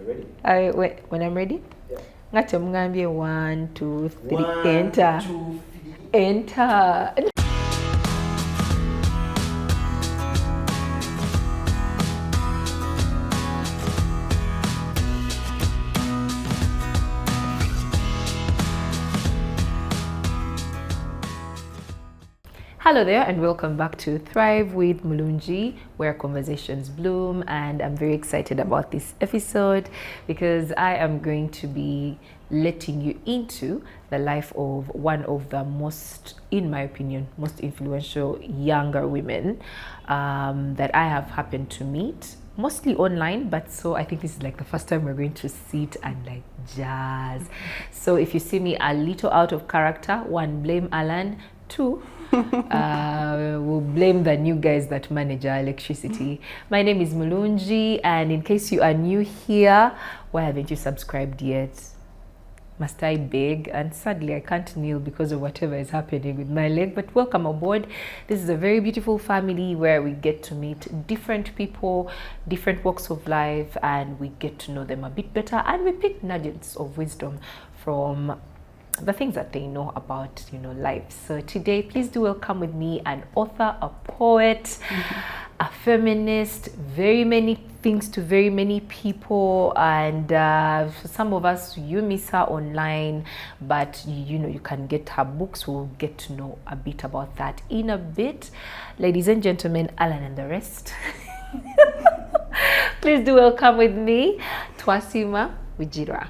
Ready? When I'm ready? Yeah. Ngati mngambie 1, 2, 3, 1, enter. 2, 3. Enter. Hello there and welcome back to Thrive with Mulungi, where conversations bloom, and I'm very excited about this episode because I am going to be letting you into the life of one of the most, in my opinion, most influential younger women that I have happened to meet, mostly online, but so I think this is like the first time we're going to sit and like jazz. So if you see me a little out of character, 1, blame Alan, 2, we'll blame the new guys that manage our electricity. My name is Mulungi, and in case you are new here, why haven't you subscribed yet? Must I beg? And sadly I can't kneel because of whatever is happening with my leg, but welcome aboard. This is a very beautiful family where we get to meet different people, different walks of life, and we get to know them a bit better, and we pick nuggets of wisdom from the things that they know about, life. So today, please do welcome with me an author, a poet, a feminist, very many things to very many people, and for some of us, you miss her online, but you can get her books. We'll get to know a bit about that in a bit. Ladies and gentlemen, Alan and the rest. Please do welcome with me Twasiima Bigirwa.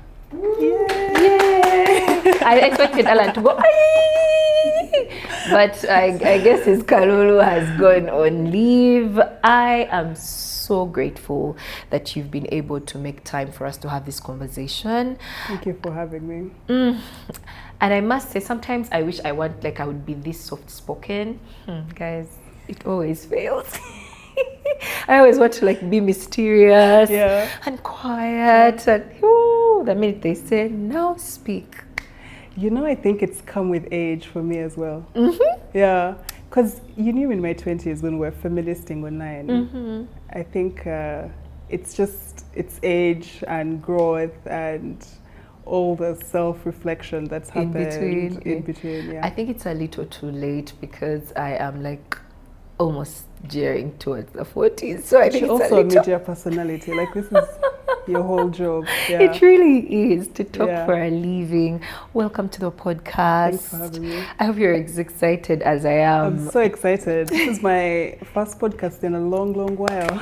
I expected Alan to go, aye! But I guess his Kalulu has gone on leave. I am so grateful that you've been able to make time for us to have this conversation. Thank you for having me. And I must say, sometimes I wish I would be this soft-spoken. Guys, it always fails. I always want to be mysterious and quiet, and the minute they say now speak. I think it's come with age for me as well. Yeah, because you knew in my 20s when we were feministing online. I think it's age and growth and all the self-reflection that's happened in between. Yeah, I think it's a little too late because I am almost gearing towards the 40s. So I think it's also a media personality. This is your whole job. Yeah. It really is to talk for a living. Welcome to the podcast. Thanks for having me. I hope you're as excited as I am. I'm so excited. This is my first podcast in a long, long while.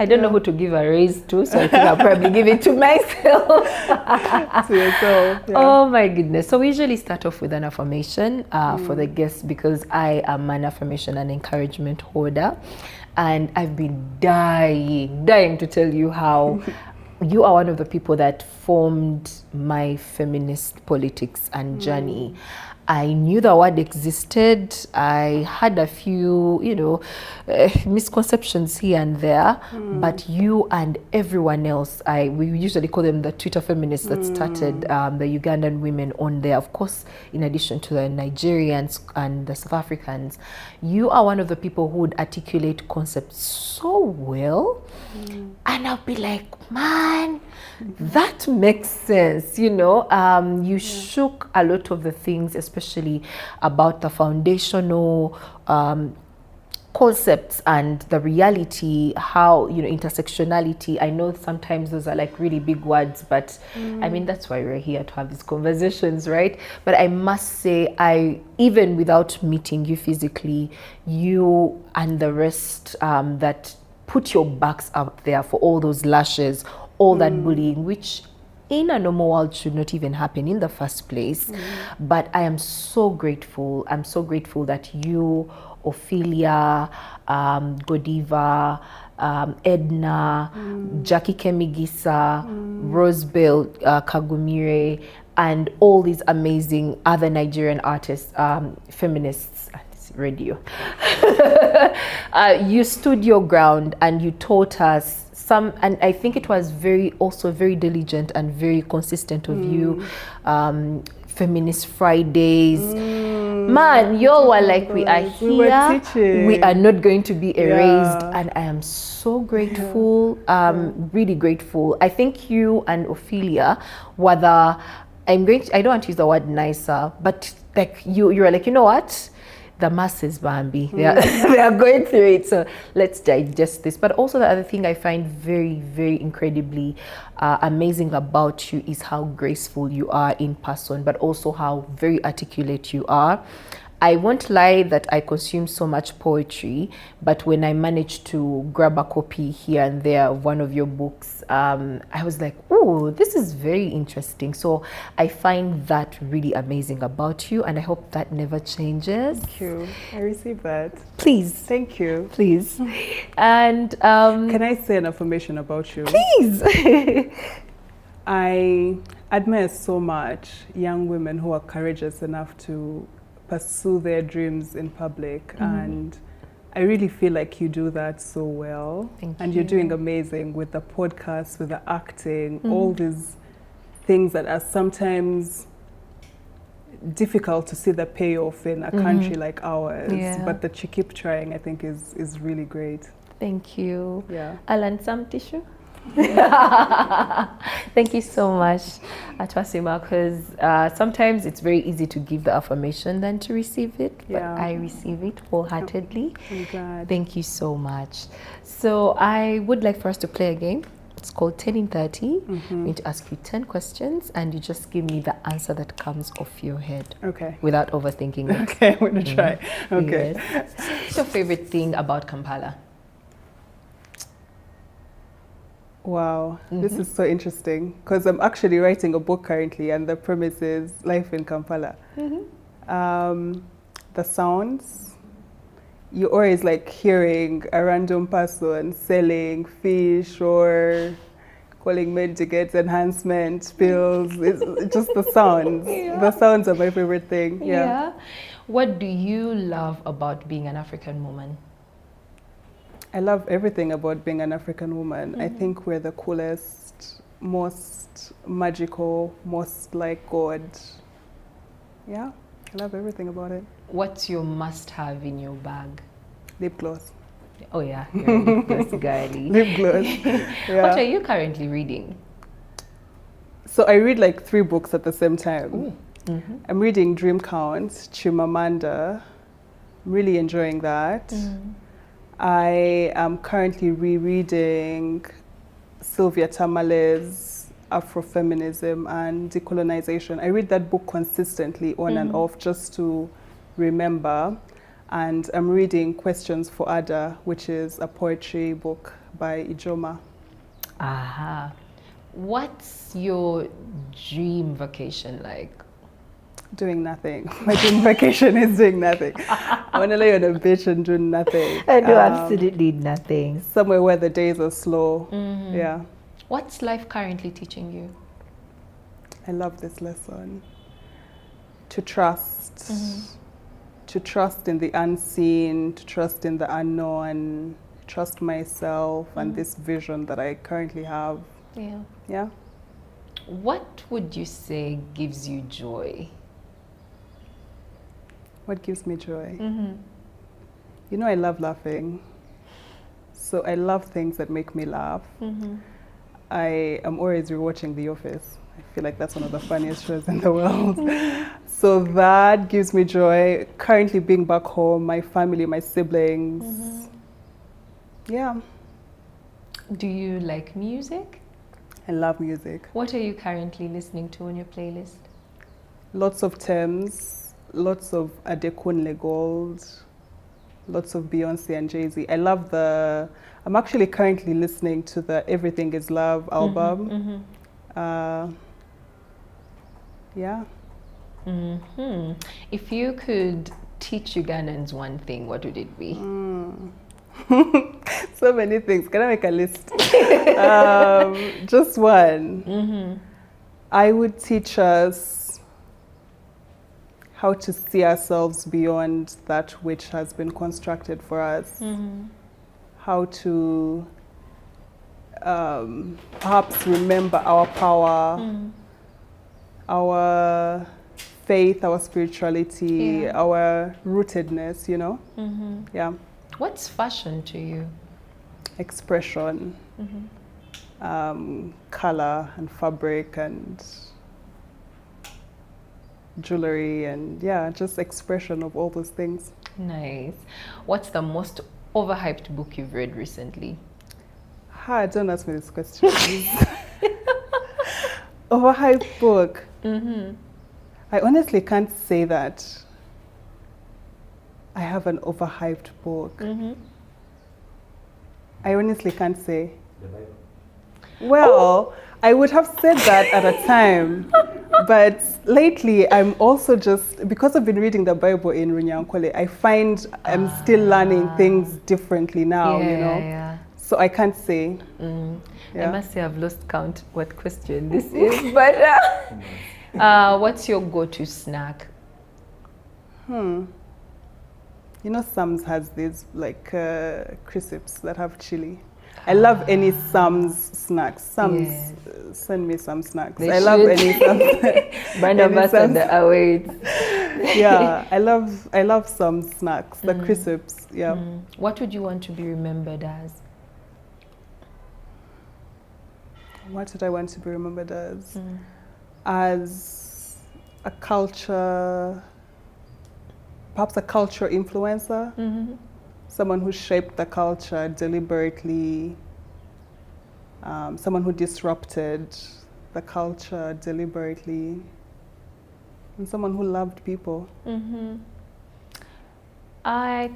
I don't know who to give a raise to, so I think I'll probably give it to myself. To yourself. Yeah. Oh my goodness. So we usually start off with an affirmation for the guests because I am an affirmation and encouragement holder. And I've been dying to tell you how you are one of the people that formed my feminist politics and journey. I knew the word existed. I had a few, misconceptions here and there, but you and everyone else, we usually call them the Twitter feminists that started the Ugandan women on there, of course, in addition to the Nigerians and the South Africans. You are one of the people who would articulate concepts so well, and I'll be like, man, that makes sense, you shook a lot of the things, especially about the foundational concepts and the reality, how, intersectionality. I know sometimes those are really big words, but I mean, that's why we're here, to have these conversations, right? But I must say, even without meeting you physically, you and the rest that put your backs out there for all those lashes, all that bullying, which in a normal world should not even happen in the first place. But I am so grateful. I'm so grateful that you, Ophelia, Godiva, Edna, Jackie Kemigisa, Rosebell Kagumire, and all these amazing other Nigerian artists, feminists, radio. You stood your ground and you taught us and I think it was very diligent and very consistent of you, feminist Fridays. Man, y'all were like, we are here. We were teaching. We are not going to be erased. Yeah. And I am so grateful, really grateful. I think you and Ophelia were the, I don't want to use the word nicer, but like you were like, you know what? The masses, Bambi, they are going through it. So let's digest this. But also the other thing I find very, very incredibly amazing about you is how graceful you are in person, but also how very articulate you are. I won't lie that I consume so much poetry, but when I managed to grab a copy here and there of one of your books, I was like, oh, this is very interesting. So I find that really amazing about you, and I hope that never changes. Thank you. I received that. Please. Thank you. Please. And can I say an affirmation about you? Please. I admire so much young women who are courageous enough to pursue their dreams in public, and I really feel like you do that so well. Thank and you. You're doing amazing with the podcast, with the acting, all these things that are sometimes difficult to see the payoff in a country like ours, but that you keep trying, I think is really great. Thank you. Yeah. Alan, some tissue? Thank you so much, Twasiima, because sometimes it's very easy to give the affirmation than to receive it, but I receive it wholeheartedly. I'm glad. Thank you so much. So I would like for us to play a game. It's called 10 in 30. I'm going to ask you 10 questions, and you just give me the answer that comes off your head. Okay. Without overthinking it. Okay, I'm going to try. Okay. Yes. What's your favorite thing about Kampala? Wow, this is so interesting because I'm actually writing a book currently, and the premise is life in Kampala. The sounds, you're always like hearing a random person selling fish or calling men to get enhancement pills. It's just the sounds. The sounds are my favorite thing. Yeah. What do you love about being an African woman? I love everything about being an African woman. I think we're the coolest, most magical, most like God. Yeah, I love everything about it. What's your must-have in your bag? Lip gloss. Oh yeah, you're a lip gloss girly. Lip gloss. Yeah. What are you currently reading? So I read like 3 books at the same time. Ooh. I'm reading Dream Count, Chimamanda. I'm really enjoying that. I am currently rereading Sylvia Tamale's Afro-feminism and Decolonization. I read that book consistently on and off just to remember. And I'm reading Questions for Ada, which is a poetry book by Ijoma. Aha. What's your dream vacation like? Doing nothing. My dream vacation is doing nothing. I want to lay on a beach and do nothing. I do absolutely nothing. Somewhere where the days are slow. Yeah. What's life currently teaching you? I love this lesson. To trust. To trust in the unseen, to trust in the unknown, trust myself and this vision that I currently have. Yeah. Yeah. What would you say gives you joy? What gives me joy? You know, I love laughing. So I love things that make me laugh. I am always rewatching The Office. I feel like that's one of the funniest shows in the world. So that gives me joy. Currently being back home, my family, my siblings. Yeah. Do you like music? I love music. What are you currently listening to on your playlist? Lots of Thames, lots of Adekunle Gold, lots of Beyonce and Jay-Z. I'm actually currently listening to the Everything Is Love album. Yeah. If you could teach Ugandans one thing, what would it be? So many things. Can I make a list? Just one. I would teach us how to see ourselves beyond that which has been constructed for us. How to perhaps remember our power, our faith, our spirituality, Yeah. our rootedness, you know? Yeah. What's fashion to you? Expression, color and fabric and jewelry and yeah, just expression of all those things. Nice. What's the most overhyped book you've read recently? Don't ask me this question. Overhyped book. I honestly can't say that I have an overhyped book. I honestly can't say. The Bible. Well, I would have said that at a time, but lately I'm also just, because I've been reading the Bible in Runyankole, I find I'm still learning things differently now, you know? Yeah. So I can't say. I must say I've lost count what question this is, but what's your go-to snack? You know, Sam's has these like crisps that have chili. I love any Sam's snacks. Sam's, Yes. send me some snacks. They I love should. any Sam's. Barnabas and the awaits. Yeah, I love some snacks, the crisps. Yeah. What would you want to be remembered as? What did I want to be remembered as? As a culture, perhaps a culture influencer, someone who shaped the culture deliberately, someone who disrupted the culture deliberately, and someone who loved people. I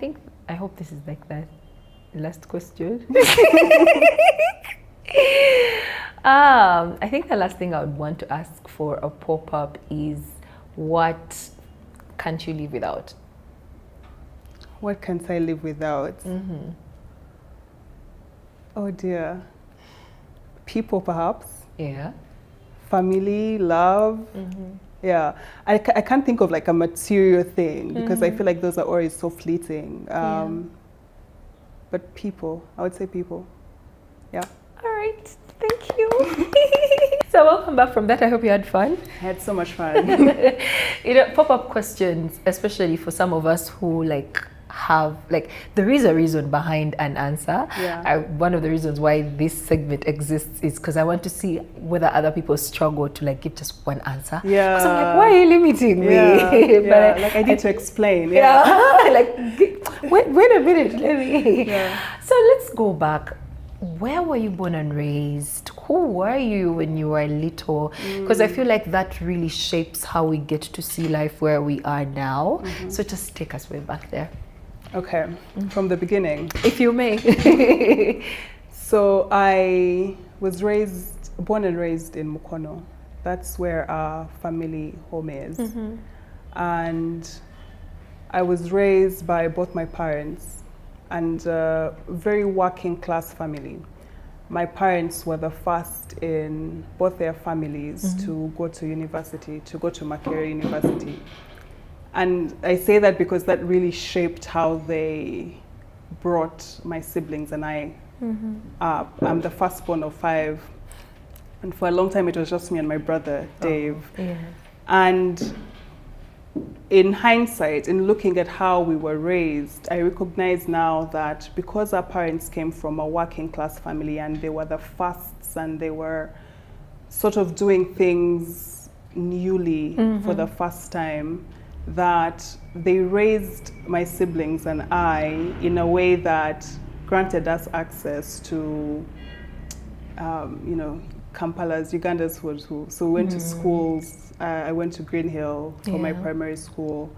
hope this is like that last question. I think the last thing I would want to ask for a pop-up is, what can't you live without? What can't I live without? Oh dear. People, perhaps. Yeah. Family, love. Yeah. I can't think of like a material thing because I feel like those are always so fleeting. But people, I would say people. Yeah. All right. Thank you. So welcome back from that. I hope you had fun. I had so much fun. You know, pop-up questions, especially for some of us who there is a reason behind an answer. Yeah. One of the reasons why this segment exists is because I want to see whether other people struggle to like give just one answer. Yeah. Because I'm like, why are you limiting me? Yeah. Like I need to explain. Yeah. Like, wait a minute, let me. Yeah. So let's go back. Where were you born and raised? Who were you when you were little? Because I feel like that really shapes how we get to see life where we are now. So just take us way back there. Okay. From the beginning. If you may. So I was born and raised in Mukono. That's where our family home is. And I was raised by both my parents, and a very working class family. My parents were the first in both their families to go to university, to go to Makerere University. And I say that because that really shaped how they brought my siblings and I up. I'm the firstborn of 5. And for a long time, it was just me and my brother, Dave. Yeah. And in hindsight, in looking at how we were raised, I recognize now that because our parents came from a working class family and they were the firsts and they were sort of doing things newly for the first time, that they raised my siblings and I in a way that granted us access to, Kampala's, Uganda's who. So we went to schools. I went to Green Hill for my primary school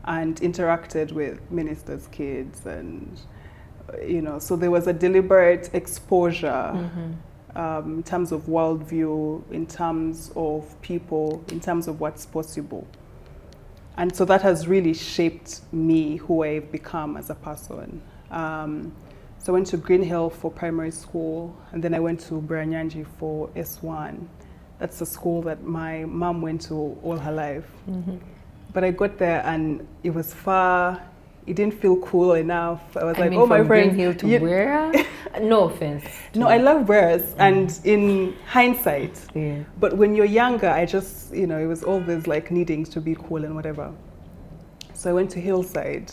and interacted with ministers' kids, and so there was a deliberate exposure in terms of worldview, in terms of people, in terms of what's possible. And so that has really shaped me, who I've become as a person. So I went to Green Hill for primary school, and then I went to Buranyanji for S1. That's a school that my mom went to all her life. But I got there and it was far, it didn't feel cool enough. I was I like, mean, oh, my from friends. Green Hill to where? No offense. No, I love Bears, and in hindsight. Yeah. But when you're younger, I just, it was always like needing to be cool and whatever. So I went to Hillside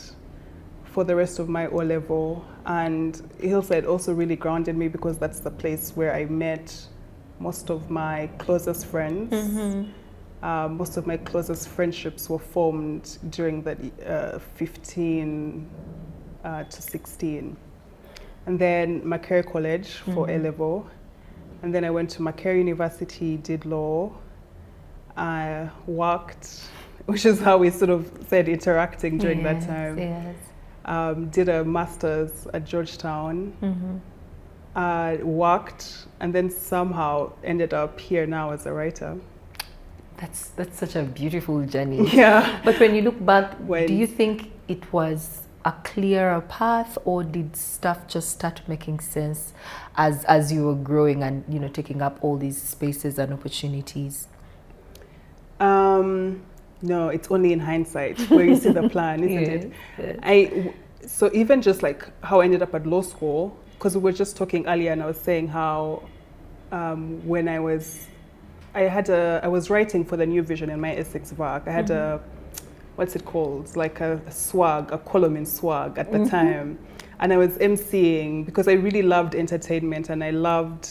for the rest of my O-level, and Hillside also really grounded me because that's the place where I met most of my closest friends. Most of my closest friendships were formed during that 15 to 16. And then Macquarie College for A-level. And then I went to Macquarie University, did law. I worked, which is how we sort of said interacting during that time. Yes. Did a master's at Georgetown. Worked, and then somehow ended up here now as a writer. That's such a beautiful journey. Yeah. But when you look back, do you think it was a clearer path, or did stuff just start making sense as you were growing and taking up all these spaces and opportunities? No, it's only in hindsight where you see the plan, isn't it? So even just like how I ended up at law school, because we were just talking earlier, and I was saying how when I was writing for the New Vision in my Essex work. I had a, what's it called? It's like a swag, a column in swag at the time. And I was emceeing because I really loved entertainment and I loved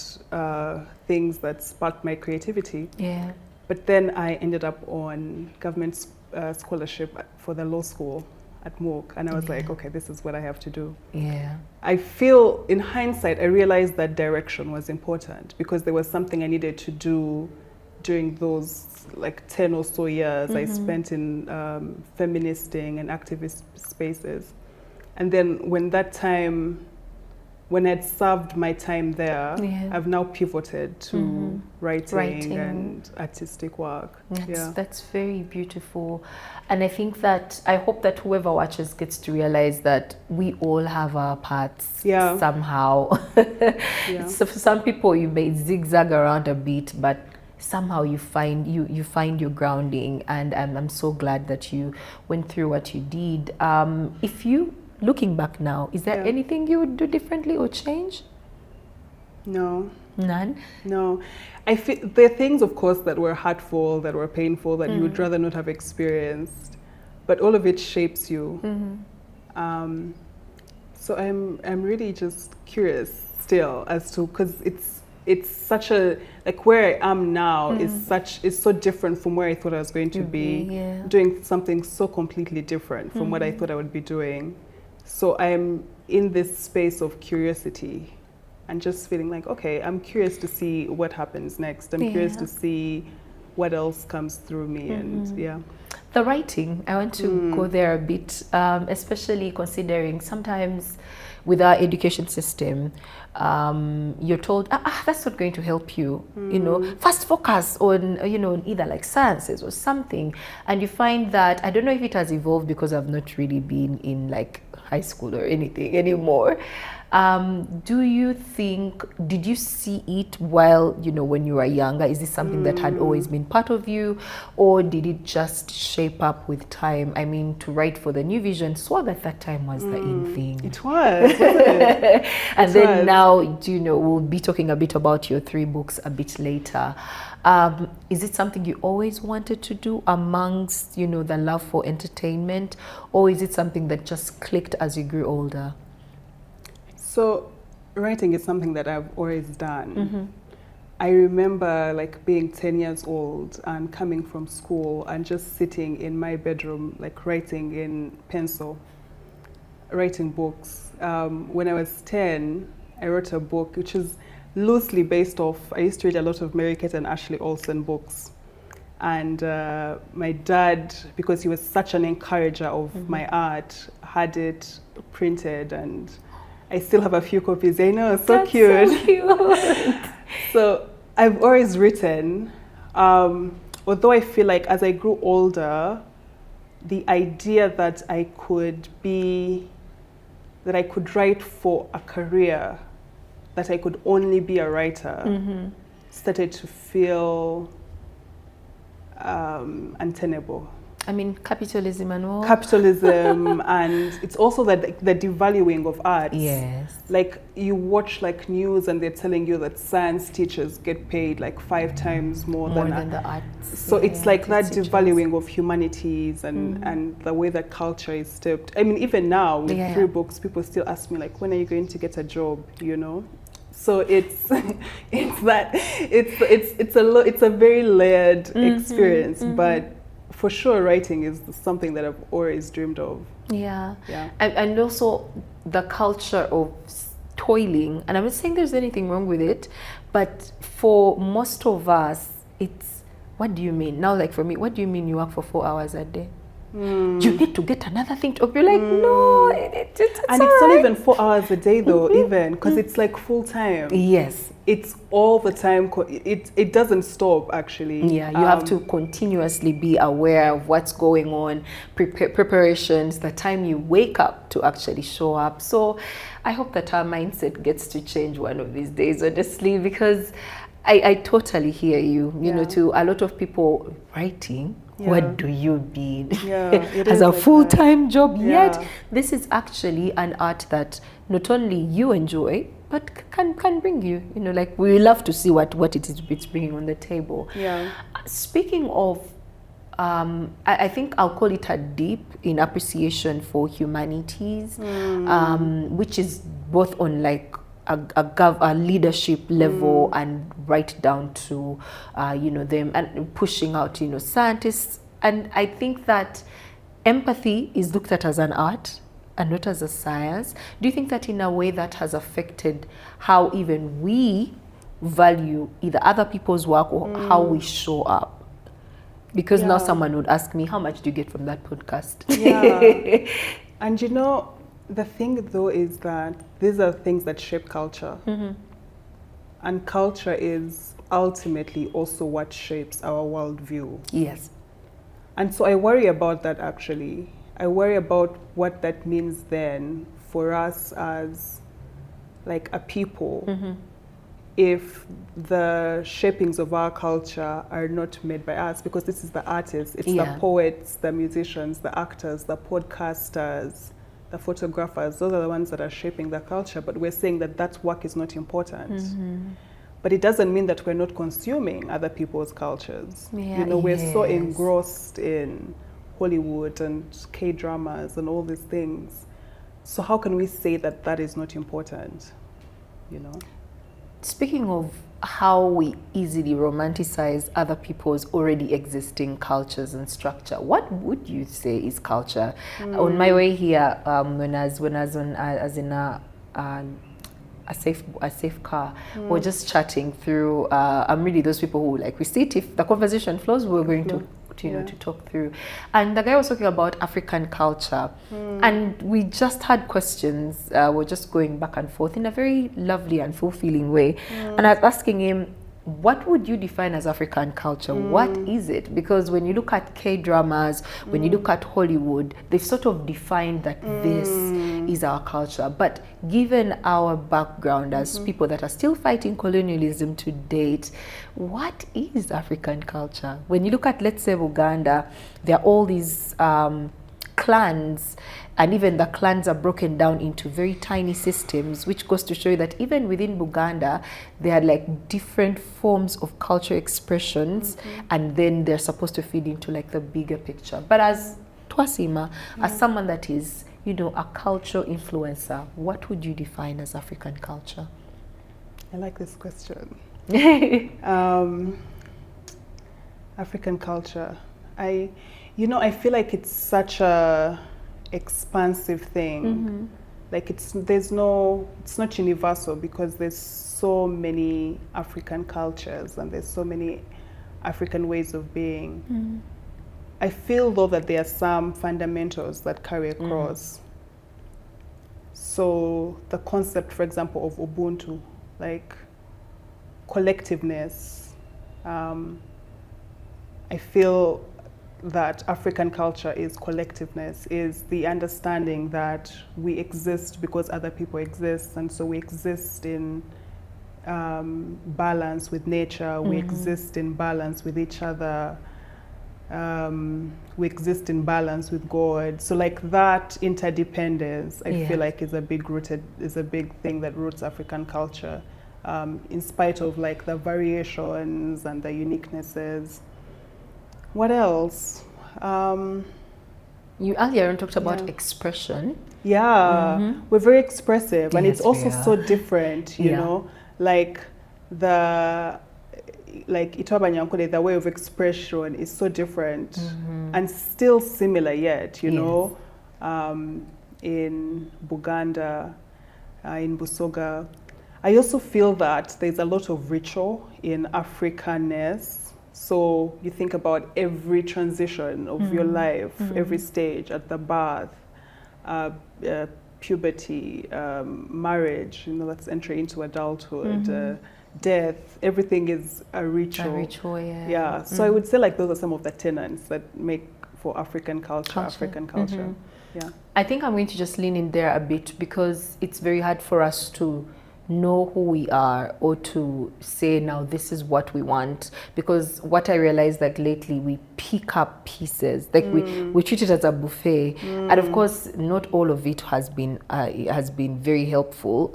things that sparked my creativity. Yeah. But then I ended up on government scholarship for the law school at MOOC, and I was like, okay, this is what I have to do. Yeah. I feel in hindsight, I realized that direction was important because there was something I needed to do during those like 10 or so years I spent in feministing and activist spaces. And then when I'd served my time there, I've now pivoted to writing and artistic work. That's very beautiful. And I think that, I hope that whoever watches gets to realize that we all have our paths somehow. So for some people you may zigzag around a bit, but somehow you find your grounding, and I'm so glad that you went through what you did. If you looking back now, is there anything you would do differently or change? No. None? No. I feel there are things, of course, that were hurtful, that were painful, that you would rather not have experienced, but all of it shapes you. So I'm really just curious still as to, because it's such a, like where I am now is so different from where I thought I was going to be, doing something so completely different from what I thought I would be doing. So I'm in this space of curiosity and just feeling like, okay, I'm curious to see what happens next. I'm curious to see what else comes through me. And the writing, I want to go there a bit, especially considering sometimes with our education system, you're told, that's not going to help you, first focus on, either like sciences or something. And you find that, I don't know if it has evolved because I've not really been in like high school or anything anymore. Do you think, did you see it while, when you were younger? Is this something that had always been part of you, or did it just shape up with time? I mean, to write for the New Vision, swag at that time was the in thing. It was, wasn't it? And then now, we'll be talking a bit about your 3 books a bit later. Is it something you always wanted to do amongst, the love for entertainment, or is it something that just clicked as you grew older? So writing is something that I've always done. I remember like being 10 years old and coming from school and just sitting in my bedroom, like writing in pencil, writing books. When I was 10, I wrote a book which is loosely based off, I used to read a lot of Mary Kate and Ashley Olsen books. And my dad, because he was such an encourager of my art, had it printed, and I still have a few copies. I know, so cute. So cute. So I've always written, although I feel like as I grew older, the idea that I could write for a career, that I could only be a writer, started to feel untenable. I mean, capitalism and all. Capitalism, and it's also that the devaluing of arts. Yes. Like you watch like news and they're telling you that science teachers get paid like 5 times more than the arts. So it's like that teachers. devaluing of humanities and the way that culture is stepped. I mean, even now with 3 books, people still ask me like, when are you going to get a job? You know. So it's it's a very layered experience, but for sure writing is something that I've always dreamed of. Yeah. And also the culture of toiling, and I'm not saying there's anything wrong with it, but for most of us it's, what do you mean now? Like for me, what do you mean you work for 4 hours a day? You need to get another thing to, you're like, no, it's and it's not even 4 hours a day though, even because it's like full time. Yes, it's all the time. It doesn't stop actually. Yeah, you have to continuously be aware of what's going on, preparations, the time you wake up to actually show up. So I hope that our mindset gets to change one of these days, honestly, because I totally hear you. You know, to a lot of people, writing, what do you mean? As a full-time job, yet this is actually an art that not only you enjoy, but can bring you, you know, like we love to see what it is it's bringing on the table. Speaking of, I think I'll call it a deep in appreciation for humanities, which is both on like a leadership level and right down to, you know, them and pushing out, you know, scientists. And I think that empathy is looked at as an art and not as a science. Do you think that in a way that has affected how even we value either other people's work or how we show up? Because now someone would ask me, how much do you get from that podcast? And you know, the thing though is that these are things that shape culture. And culture is ultimately also what shapes our worldview. Yes. And so I worry about that actually. I worry about what that means then for us as like a people, if the shapings of our culture are not made by us, because this is the artists, it's the poets, the musicians, the actors, the podcasters, the photographers. Those are the ones that are shaping the culture, but we're saying that that work is not important. But it doesn't mean that we're not consuming other people's cultures. You know, we're so engrossed in Hollywood and K-dramas and all these things. So how can we say that that is not important, you know? Speaking of how we easily romanticize other people's already existing cultures and structure, what would you say is culture? On my way here, when I was on, as in a safe car, we're just chatting through. I'm really those people who, like, we sit, if the conversation flows, we're going to talk through. And the guy was talking about African culture, and we just had questions. We're just going back and forth in a very lovely and fulfilling way. And I was asking him, what would you define as African culture? What is it? Because when you look at K-dramas, when you look at Hollywood, they've sort of defined that this is our culture. But given our background as people that are still fighting colonialism to date, what is African culture? When you look at, let's say, Uganda, there are all these clans, and even the clans are broken down into very tiny systems, which goes to show you that even within Uganda, there are like different forms of cultural expressions, and then they're supposed to feed into like the bigger picture. But as Twasiima, as someone that is, you know, a cultural influencer, what would you define as African culture? I like this question. African culture. I feel like it's such a expansive thing. Like it's not universal, because there's so many African cultures and there's so many African ways of being. I feel though that there are some fundamentals that carry across. So the concept, for example, of Ubuntu, like collectiveness, I feel that African culture is collectiveness, is the understanding that we exist because other people exist, and so we exist in balance with nature, we exist in balance with each other. we exist in balance with God. So like that interdependence, I feel like is a big thing that roots African culture, in spite of like the variations and the uniquenesses. What else? You earlier talked about expression. Yeah, we're very expressive, and it's also so different, you know, like the way of expression is so different and still similar yet, you know, in Buganda, in Busoga. I also feel that there's a lot of ritual in Africanness. So you think about every transition of your life, every stage, at the birth, puberty, marriage, you know, that's entry into adulthood, death, everything is a ritual. A ritual, yeah. So I would say like those are some of the tenets that make for African culture. Yeah. I think I'm going to just lean in there a bit, because it's very hard for us to know who we are or to say now this is what we want, because what I realized that lately we pick up pieces, like we treat it as a buffet, and of course not all of it has been very helpful,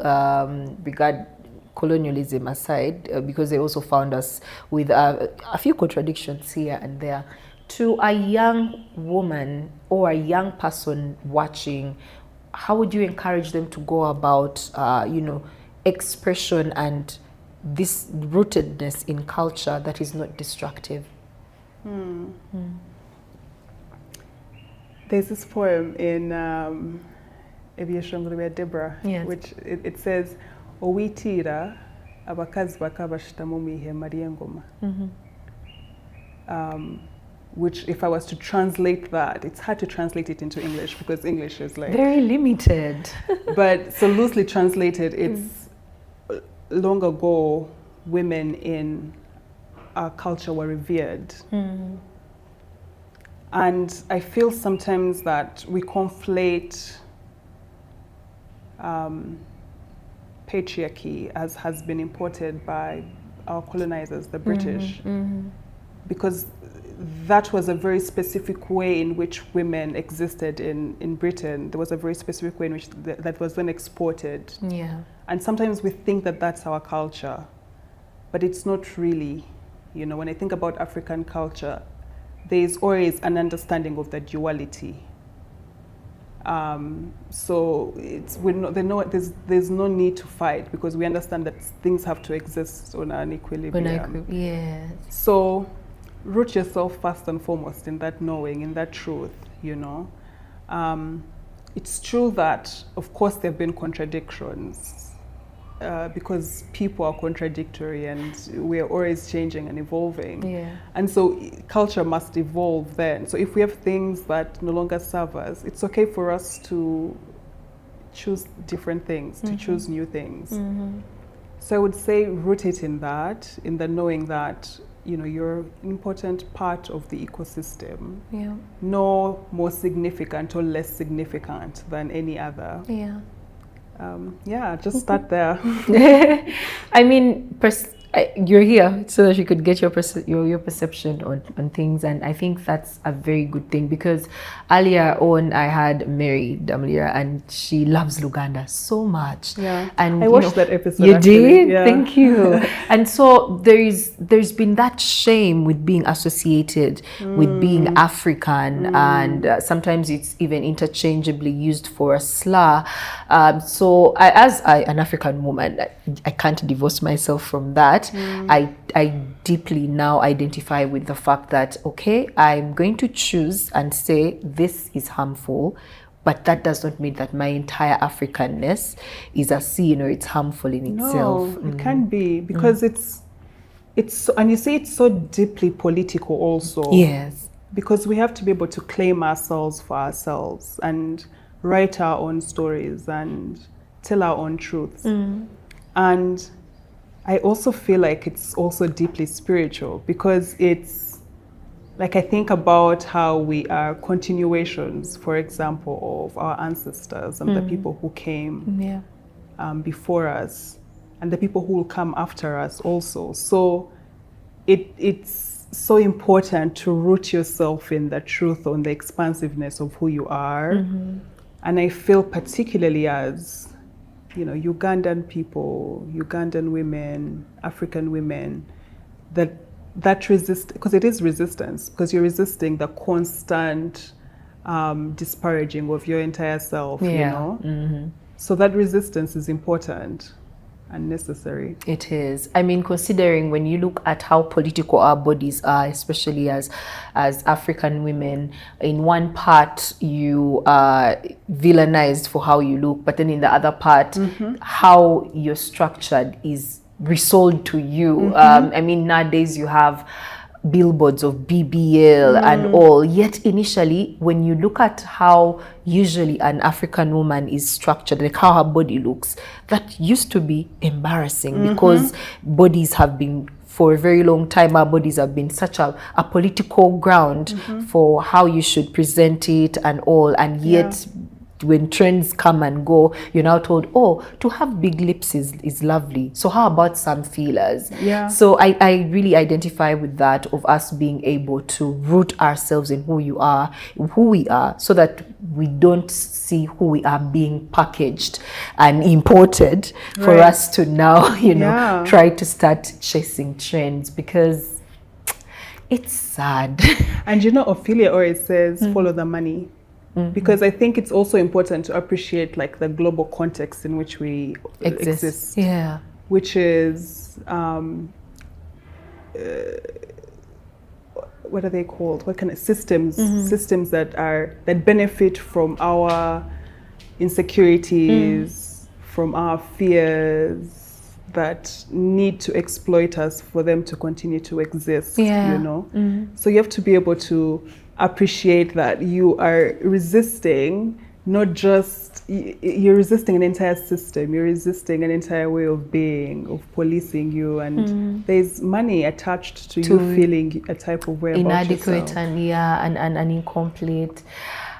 colonialism aside, because they also found us with a few contradictions here and there. To a young woman or a young person watching, how would you encourage them to go about you know, expression and this rootedness in culture that is not destructive? There's this poem in Deborah, which it says, "Owitira abakazi bakabashitamu mihe mariengoma," which, if I was to translate that, it's hard to translate it into English because English is like very limited. But so loosely translated, it's long ago women in our culture were revered. And I feel sometimes that we conflate patriarchy, as has been imported by our colonizers, the British, because that was a very specific way in which women existed in Britain. There was a very specific way in which that was then exported. Yeah. And sometimes we think that that's our culture, but it's not really. You know, when I think about African culture, there's always an understanding of the duality. So there's no need to fight, because we understand that things have to exist on an equilibrium. Yes. So root yourself first and foremost in that knowing, in that truth, you know. It's true that, of course, there have been contradictions, because people are contradictory and we're always changing and evolving. Yeah. And so culture must evolve then. So if we have things that no longer serve us, it's okay for us to choose different things, to choose new things. So I would say root it in that, in the knowing that, you know, you're an important part of the ecosystem. Yeah. No more significant or less significant than any other. Yeah. Just start there. I mean, you're here so that you could get your perception on things, and I think that's a very good thing, because earlier on I had Mary Damlira, and she loves Luganda so much. Yeah, and I watched that episode. You actually. did? Yeah. Thank you. And so there's been that shame with being associated with being African, and sometimes it's even interchangeably used for a slur. So as an African woman, I can't divorce myself from that. I deeply now identify with the fact that, okay, I'm going to choose and say this is harmful, but that does not mean that my entire Africanness is a sin or it's harmful in itself. No, it can be, because it's and you say it's so deeply political also. Yes. Because we have to be able to claim ourselves for ourselves and write our own stories and tell our own truths. And I also feel like it's also deeply spiritual, because it's like, I think about how we are continuations, for example, of our ancestors and the people who came before us, and the people who will come after us also. So it's so important to root yourself in the truth, on the expansiveness of who you are. And I feel particularly as, you know, Ugandan people, Ugandan women, African women, that resist, because it is resistance, because you're resisting the constant disparaging of your entire self, you know? So that resistance is important and necessary. It is. I mean, considering when you look at how political our bodies are, especially as African women, in one part you are villainized for how you look, but then in the other part, how you're structured is resold to you. I mean, nowadays you have billboards of BBL and all, yet initially when you look at how usually an African woman is structured, like how her body looks, that used to be embarrassing because bodies have been, for a very long time, our bodies have been such a political ground for how you should present it and all, and yet when trends come and go, you're now told, oh, to have big lips is lovely. So how about some fillers? Yeah. So I really identify with that, of us being able to root ourselves in who we are, so that we don't see who we are being packaged and imported for us to now, you know, try to start chasing trends, because it's sad. And you know, Ophelia always says, follow the money. Because I think it's also important to appreciate like the global context in which we exist. Yeah. Which is, what are they called? What kind of systems? Systems that benefit from our insecurities, from our fears, that need to exploit us for them to continue to exist. You know. So you have to be able to appreciate that you are resisting, not just, you're resisting an entire system, you're resisting an entire way of being, of policing you, and there's money attached to you feeling a type of way inadequate about yourself. and incomplete.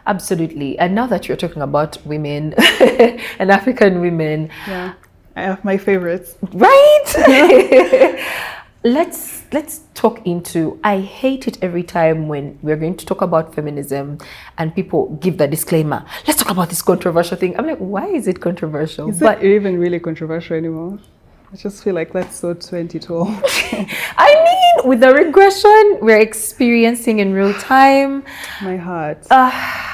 Absolutely. And now that you're talking about women and African women, I have my favorites. Right? Let's talk into, I hate it every time when we're going to talk about feminism and people give the disclaimer, let's talk about this controversial thing. I'm like, why is it controversial? Is it even really controversial anymore? I just feel like that's so 2012. I mean, with the regression we're experiencing in real time. My heart.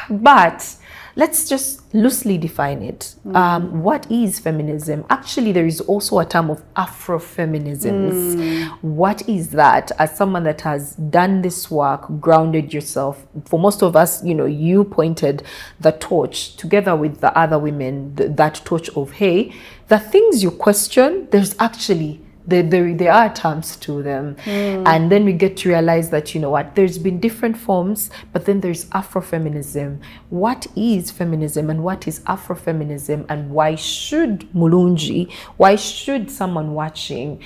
But let's just loosely define it. What is feminism? Actually, there is also a term of Afro-feminisms. What is that? As someone that has done this work, grounded yourself, for most of us, you know, you pointed the torch together with the other women, that torch of, hey, the things you question, there's actually, there are terms to them. And then we get to realize that, you know what, there's been different forms, but then there's Afro-feminism. What is feminism and what is Afro-feminism, and why should Mulungi, why should someone watching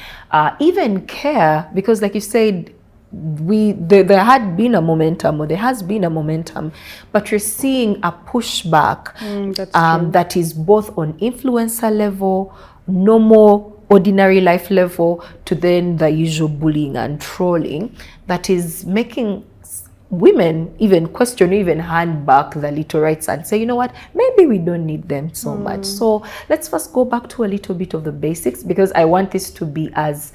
even care? Because like you said, there had been a momentum, or there has been a momentum, but you're seeing a pushback that is both on influencer level, normal ordinary life level, to then the usual bullying and trolling that is making women even question, even hand back the little rights and say, you know what, maybe we don't need them so much. So let's first go back to a little bit of the basics, because I want this to be as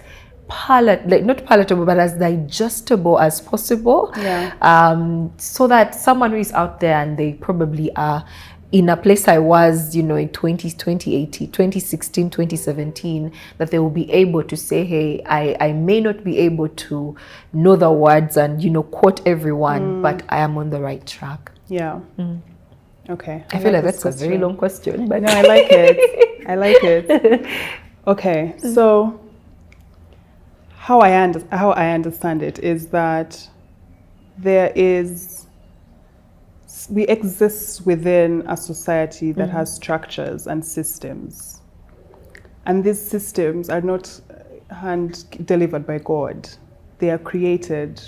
not palatable, but as digestible as possible. So that someone who is out there and they probably are in a place I was, you know, in 2018, 2016, 2017, that they will be able to say, hey, I may not be able to know the words and, you know, quote everyone, but I am on the right track. Okay. I feel like that's a very long question, but no, I like it. I like it. Okay, so how I understand it is that we exist within a society that has structures and systems. And these systems are not hand-delivered by God. They are created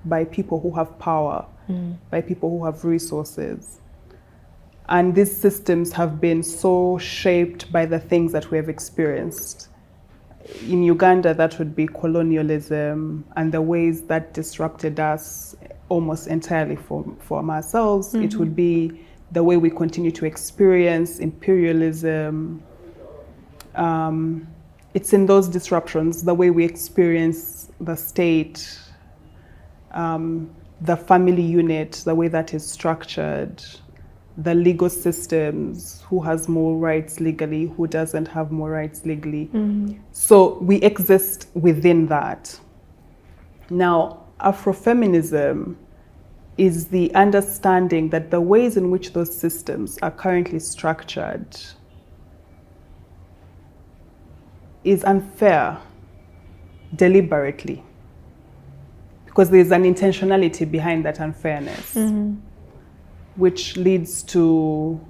by people who have power, by people who have resources. And these systems have been so shaped by the things that we have experienced in Uganda, that would be colonialism and the ways that disrupted us almost entirely from ourselves. It would be the way we continue to experience imperialism. It's in those disruptions, the way we experience the state, the family unit, the way that is structured, the legal systems, who has more rights legally, who doesn't have more rights legally. So we exist within that. Now, Afrofeminism is the understanding that the ways in which those systems are currently structured is unfair deliberately, because there's an intentionality behind that unfairness, which leads to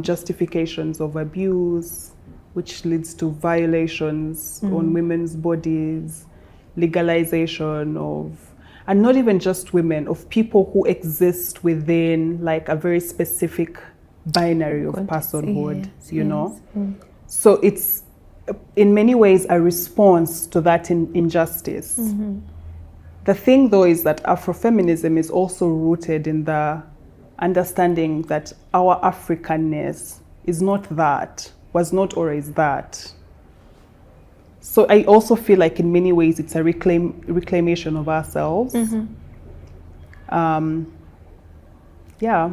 justifications of abuse, which leads to violations on women's bodies, legalization of, and not even just women, of people who exist within like a very specific binary of personhood, you know? So it's in many ways a response to that injustice. The thing though is that Afrofeminism is also rooted in the understanding that our Africanness is not that, was not or is that. So I also feel like in many ways it's a reclamation of ourselves. Yeah,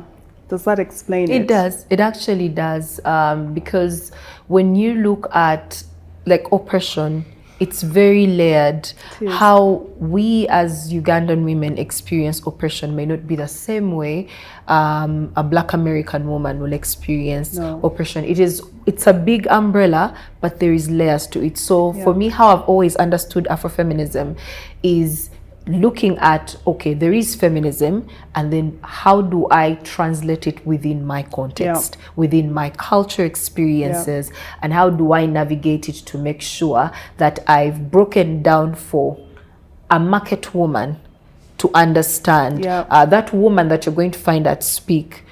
does that explain it? It does. It actually does. Because when you look at like oppression, it's very layered. How we as Ugandan women experience oppression may not be the same way a Black American woman will experience oppression. It's a big umbrella, but there is layers to it. So for me, how I've always understood Afrofeminism is looking at, okay, there is feminism, and then how do I translate it within my context, within my culture experiences, and how do I navigate it to make sure that I've broken down for a market woman to understand, that woman that you're going to find at Speak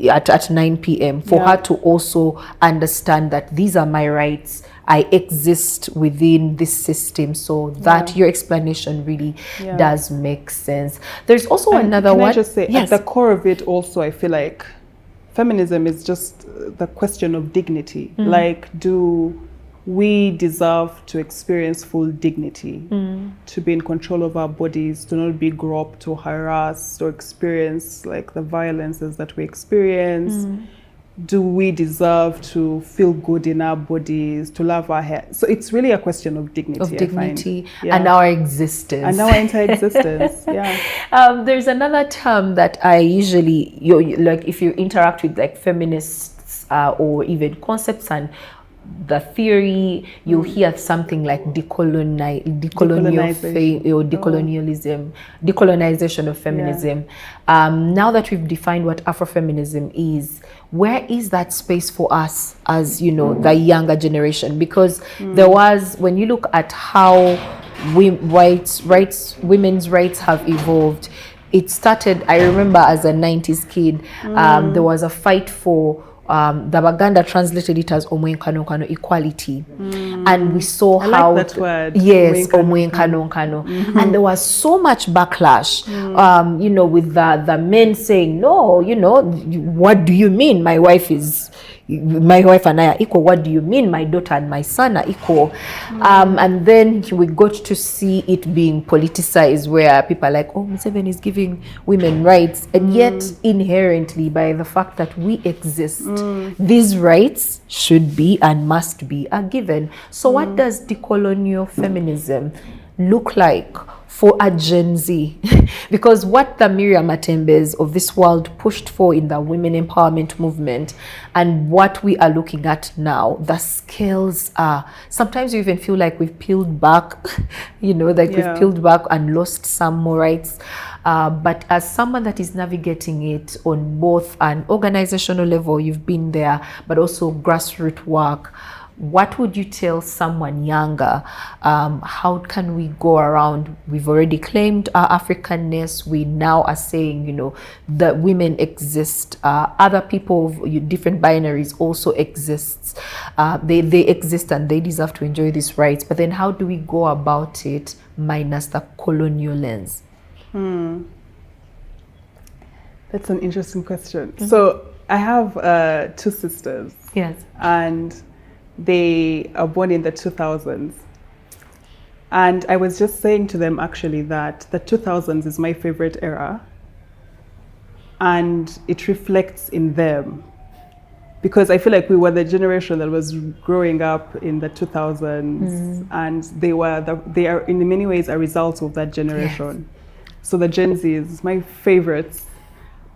at 9 p.m. for her to also understand that these are my rights. I exist within this system, so that your explanation really does make sense. There's also another one. Can I just say, at the core of it also, I feel like feminism is just the question of dignity. Like, do we deserve to experience full dignity, to be in control of our bodies, to not be groped or harassed or experience like the violences that we experience? Do we deserve to feel good in our bodies, to love our hair? So it's really a question of dignity. And our existence. And our entire existence, There's another term that I usually, like if you interact with like feminists or even concepts and the theory, you'll hear something like decolonialization of feminism. Now that we've defined what Afrofeminism is, where is that space for us as, you know, the younger generation? Because there was, when you look at how women's rights have evolved, it started, I remember as a 90s kid, there was a fight for the Baganda translated it as omwenkanonkano, equality, and we saw how that word, omwenkanonkano, and there was so much backlash, you know, with the men saying, no, you know, what do you mean my wife and I are equal? What do you mean my daughter and my son are equal? And then we got to see it being politicized, where people are like, oh, Museveni is giving women rights, and yet inherently, by the fact that we exist, these rights should be and must be a given. So what does decolonial feminism look like for a Gen Z? Because what the Miriam Matembes of this world pushed for in the women empowerment movement and what we are looking at now, the scales are, sometimes you even feel like we've peeled back, you know, like we've peeled back and lost some more rights. But as someone that is navigating it on both an organizational level, you've been there, but also grassroots work, what would you tell someone younger? How can we go around? We've already claimed our Africanness. We now are saying, you know, that women exist. Other people of different binaries also exists. They exist and they deserve to enjoy these rights. But then how do we go about it minus the colonial lens? That's an interesting question. So I have 2 sisters. Yes. And they are born in the 2000s. And I was just saying to them actually that the 2000s is my favorite era. And it reflects in them. Because I feel like we were the generation that was growing up in the 2000s. And they are in many ways a result of that generation. Yes. So the Gen Zs, my favorites.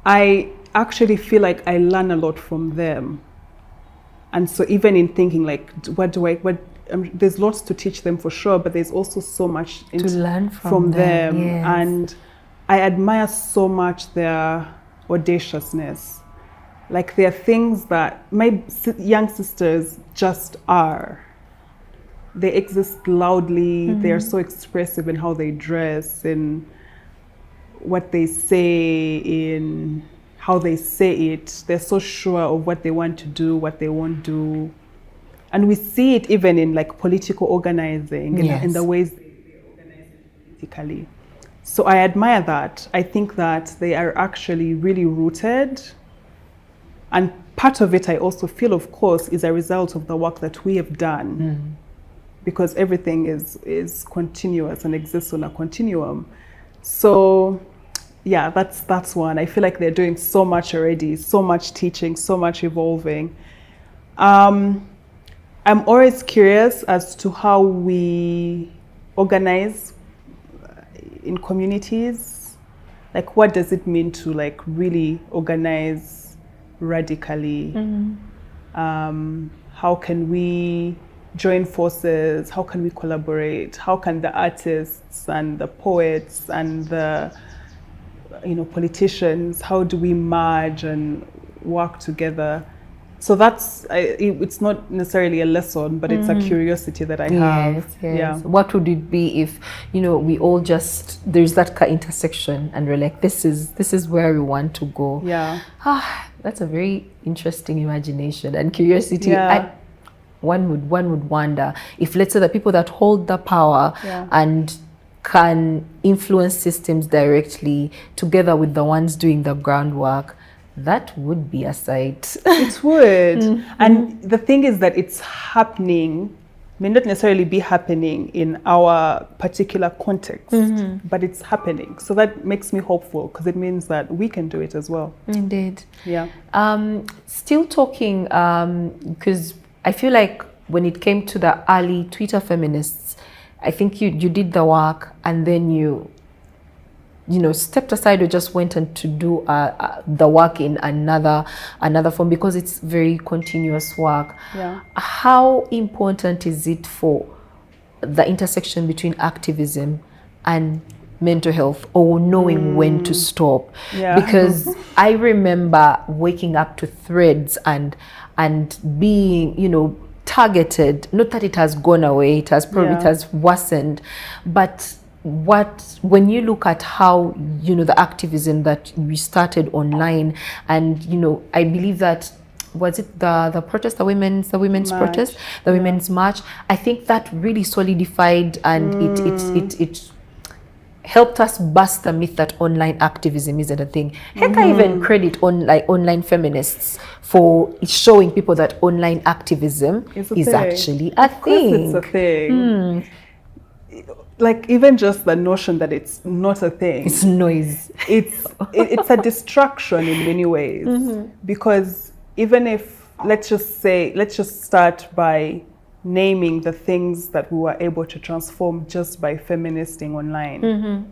I actually feel like I learn a lot from them. And so even in thinking like, there's lots to teach them for sure, but there's also so much to learn from them. Yes. And I admire so much their audaciousness. Like there are things that my young sisters just are. They exist loudly. They are so expressive in how they dress, in what they say, in how they say it. They're so sure of what they want to do, what they won't do. And we see it even in like political organizing, in the ways they organize politically. So I admire that. I think that they are actually really rooted. And part of it I also feel, of course, is a result of the work that we have done. Because everything is continuous and exists on a continuum. So yeah, that's one. I feel like they're doing so much already, so much teaching, so much evolving. I'm always curious as to how we organize in communities. Like, what does it mean to like really organize radically? How can we join forces? How can we collaborate? How can the artists and the poets and the politicians, how do we merge and work together? So it's not necessarily a lesson, but it's a curiosity that I have. Yes. Yeah. What would it be if, we all there's that intersection and we're like, this is where we want to go. Yeah. That's a very interesting imagination and curiosity. Yeah. One would wonder if, let's say, the people that hold the power and can influence systems directly, together with the ones doing the groundwork, that would be a sight. It would. And the thing is that it's happening, may not necessarily be happening in our particular context, but it's happening. So that makes me hopeful, because it means that we can do it as well. Indeed. Yeah. Still talking, because I feel like when it came to the early Twitter feminists, I think you did the work and then you stepped aside or just went and to do the work in another form, because it's very continuous work. Yeah. How important is it for the intersection between activism and mental health, or knowing when to stop? Yeah. Because I remember waking up to threads and being, targeted. Not that it has gone away, it has worsened, but when you look at how the activism that we started online, and I believe that, was it the protest, the women's march. Protest, the women's march, I think that really solidified and it helped us bust the myth that online activism isn't a thing. Heck, I even credit online feminists for showing people that online activism is actually a thing. It's a thing. Like, even just the notion that it's not a thing. It's noise. It's a distraction in many ways. Because even if, let's just start by naming the things that we were able to transform just by feministing online.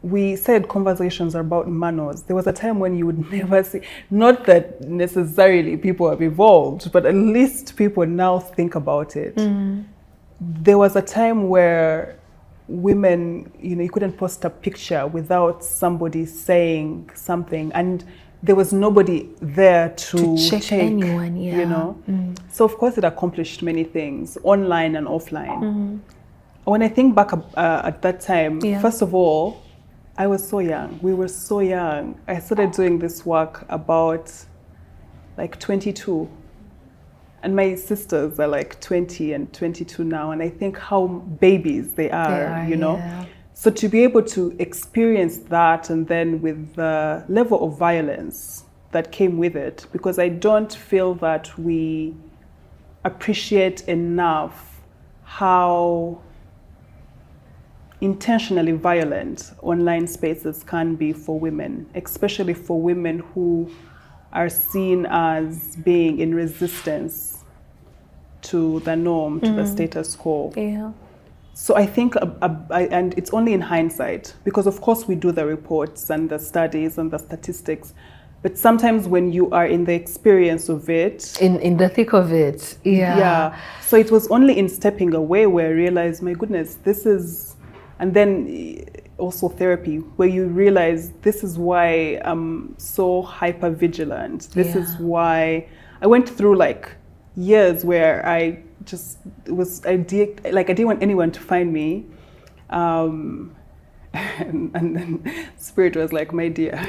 We said conversations are about manners. There was a time when you would never see, not that necessarily people have evolved, but at least people now think about it. There was a time where women, you couldn't post a picture without somebody saying something. And there was nobody there to check anyone, yeah. You know. So of course it accomplished many things, online and offline. When I think back at that time, first of all, I was so young. We were so young. I started doing this work about like 22. And my sisters are like 20 and 22 now. And I think how babies they are, you know. Yeah. So to be able to experience that, and then with the level of violence that came with it, because I don't feel that we appreciate enough how intentionally violent online spaces can be for women, especially for women who are seen as being in resistance to the norm, to the status quo. Yeah. So I think, and it's only in hindsight, because of course we do the reports and the studies and the statistics, but sometimes when you are in the experience of it, in the thick of it, yeah. So it was only in stepping away where I realized, my goodness, this is, and then also therapy, where you realize this is why I'm so hyper vigilant. This is why I went through like years where I just I didn't want anyone to find me, and then Spirit was like, my dear,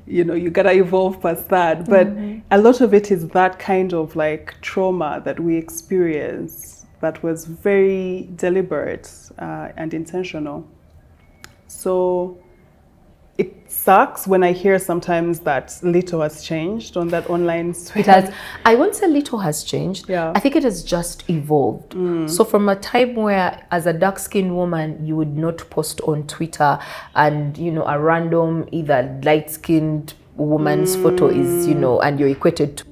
you know, you gotta evolve past that. But a lot of it is that kind of like trauma that we experience that was very deliberate and intentional. So it sucks when I hear sometimes that little has changed on that online space. It has. I won't say little has changed. Yeah. I think it has just evolved. So from a time where, as a dark-skinned woman, you would not post on Twitter, and you know, a random either light-skinned woman's photo is, you know, and you're equated to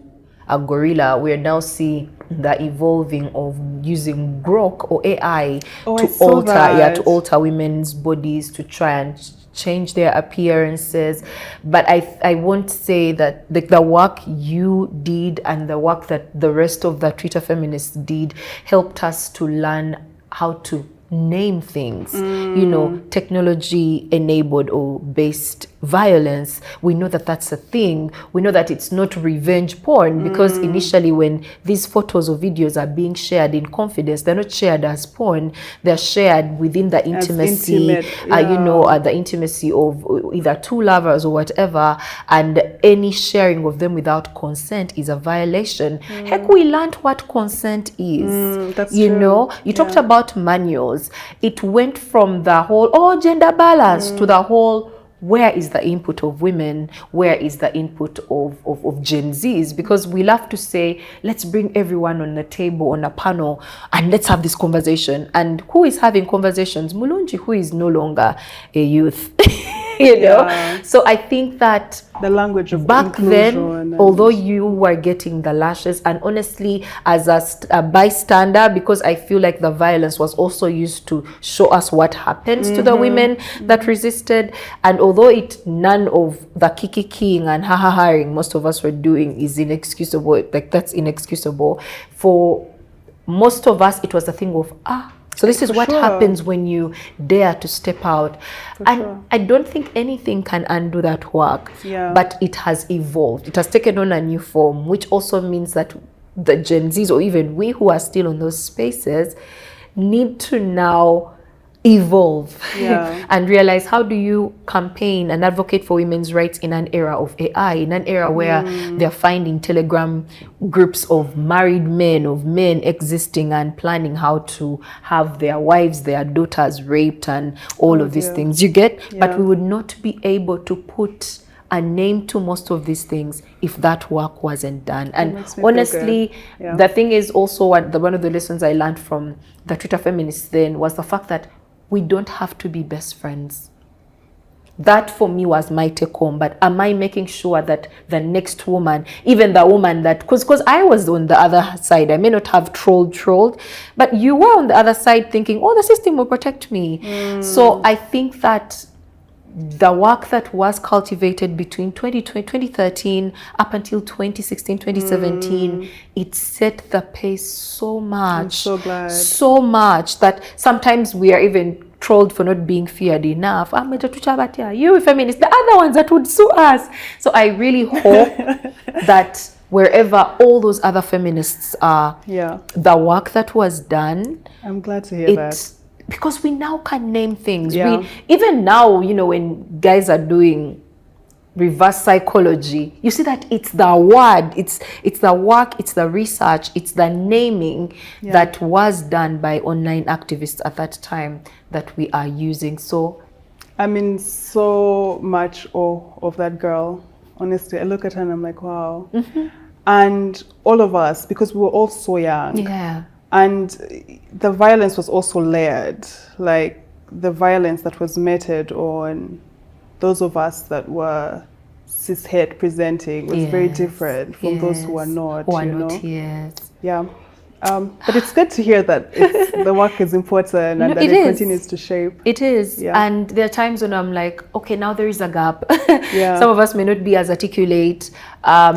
a gorilla, we are now seeing the evolving of using Grok or AI to alter women's bodies to try and change their appearances. But I won't say that the work you did and the work that the rest of the Twitter feminists did helped us to learn how to name things. You know, technology enabled or based violence, we know that that's a thing. We know that it's not revenge porn, because initially when these photos or videos are being shared in confidence, they're not shared as porn, they're shared within the intimacy, you know, the intimacy of either two lovers or whatever, and any sharing of them without consent is a violation. Heck, we learned what consent is. That's you true. know, you talked about manuals. It went from the whole gender balance to the whole, where is the input of women? Where is the input of Gen Zs? Because we love to say, let's bring everyone on the table, on a panel, and let's have this conversation. And who is having conversations? Mulungi, who is no longer a youth. You know? So I think that the language of back then, although you were getting the lashes, and honestly, as a bystander, because I feel like the violence was also used to show us what happens to the women that resisted, and although none of the kikiing and ha-ha-haing most of us were doing is inexcusable, like that's inexcusable, for most of us it was a thing of, so this is what happens when you dare to step out. I don't think anything can undo that work, but it has evolved. It has taken on a new form, which also means that the Gen Zs, or even we who are still in those spaces, need to now evolve and realize, how do you campaign and advocate for women's rights in an era of AI, in an era where they're finding Telegram groups of married men, of men existing and planning how to have their wives, their daughters raped and all of these things, you get? But we would not be able to put a name to most of these things if that work wasn't done. And honestly, the thing is also, one of the lessons I learned from the Twitter feminists then was the fact that we don't have to be best friends. That for me was my take home. But am I making sure that the next woman, even the woman that, because I was on the other side, I may not have trolled, but you were on the other side thinking, oh, the system will protect me. So I think that the work that was cultivated between 2013 up until 2016, 2017, it set the pace so much. I'm so glad. So much that sometimes we are even trolled for not being feared enough. You feminists, the other ones that would sue us. So I really hope that wherever all those other feminists are, the work that was done, I'm glad to hear that. Because we now can name things. Even now, when guys are doing reverse psychology, you see that it's the word, it's the work, it's the research, it's the naming that was done by online activists at that time that we are using. So I'm in so much awe of that girl. Honestly, I look at her and I'm like, wow. And all of us, because we were all so young. And the violence was also layered, like the violence that was meted on those of us that were cishet presenting was very different from those who are not, but it's good to hear that the work is important and that it continues to shape. It is. And there are times when I'm like, okay, now there is a gap. Some of us may not be as articulate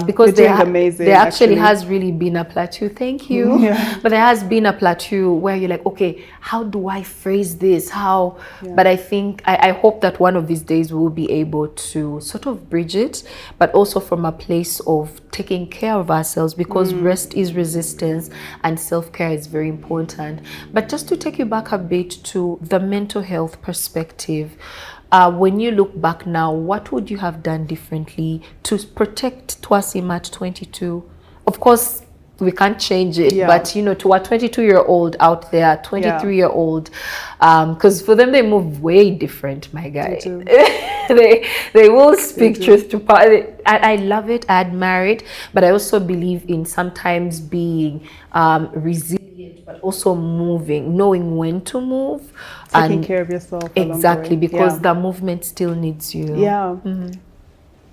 because there actually has really been a plateau. Thank you. But there has been a plateau where you're like, okay, how do I phrase this? How? But I think, I hope that one of these days we'll be able to sort of bridge it, but also from a place of taking care of ourselves, because rest is resistance and self-care is very important. But just to take you back a bit to the mental health perspective, when you look back now, what would you have done differently to protect Twasiima at 22? Of course, we can't change it, but to a 22-year-old out there, 23-year-old, because for them they move way different, my guy. They will speak truth to power. I love it, I admire it, but I also believe in sometimes being resilient, but also moving, knowing when to move, taking care of yourself. Exactly, because the movement still needs you.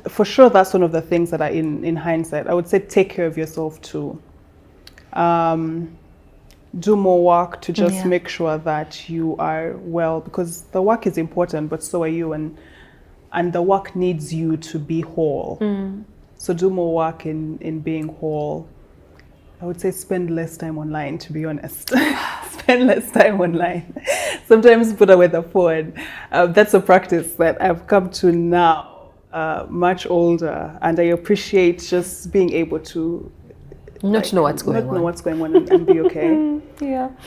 For sure, that's one of the things that in hindsight, I would say take care of yourself too. Do more work to just make sure that you are well, because the work is important, but so are you, and the work needs you to be whole. So do more work in being whole. I would say spend less time online, to be honest. Spend less time online. Sometimes put away the phone. That's a practice that I've come to now, much older, and I appreciate just being able to not know what's going on and be okay.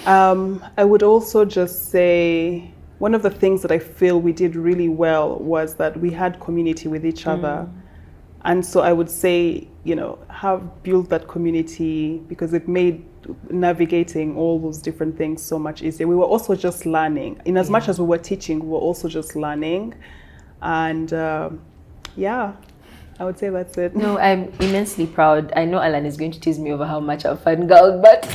I would also just say one of the things that I feel we did really well was that we had community with each other. And so I would say, have built that community, because it made navigating all those different things so much easier. We were also just learning. In as much as we were teaching, we were also just learning. And I would say that's it. No, I'm immensely proud. I know Alan is going to tease me over how much I've fangirled, but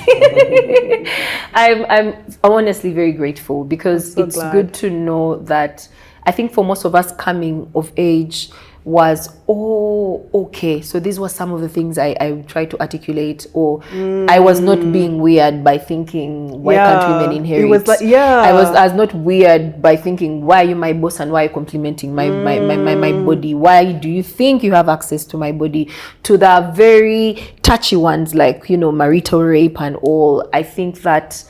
I'm honestly very grateful, because it's good to know that I think for most of us coming of age was, okay, so these were some of the things I tried to articulate, or I was not being weird by thinking, why can't women inherit? It was like, I was not weird by thinking, why are you my boss and why are you complimenting my body? Why do you think you have access to my body? To the very touchy ones like, marital rape and all. I think that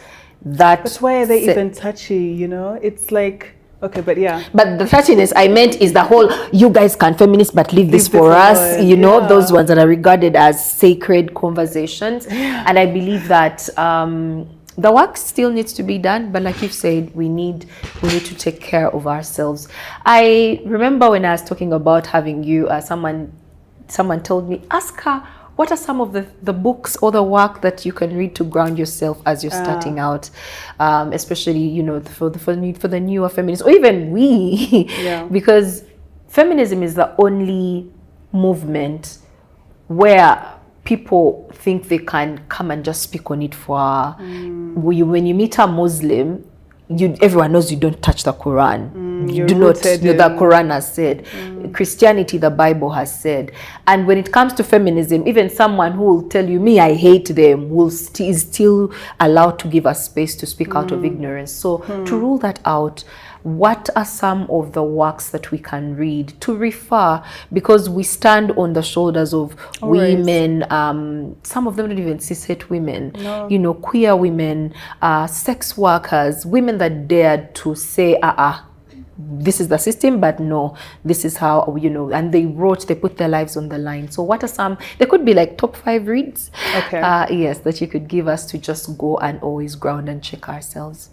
But why are they even touchy, It's like, okay, but But the touchiness I meant is the whole, you guys can feminist, but leave this for us. Those ones that are regarded as sacred conversations. And I believe that the work still needs to be done. But like you've said, we need to take care of ourselves. I remember when I was talking about having you, someone told me, ask her, what are some of the books or the work that you can read to ground yourself as you're starting out, especially for the newer feminists, or even we, because feminism is the only movement where people think they can come and just speak on it for when you meet a Muslim, everyone knows you don't touch the Quran. You're do not, rooted the in- Quran has said. Christianity, the Bible has said. And when it comes to feminism, even someone who will tell you, me, I hate them, is still allowed to give us space to speak out of ignorance. So to rule that out, what are some of the works that we can read to refer, because we stand on the shoulders of women, some of them don't even cishet women, you know, queer women, sex workers, women that dared to say, this is the system, but no, this is how, you know, and they put their lives on the line. So what are some, there could be like top 5 reads, yes, that you could give us to just go and always ground and check ourselves.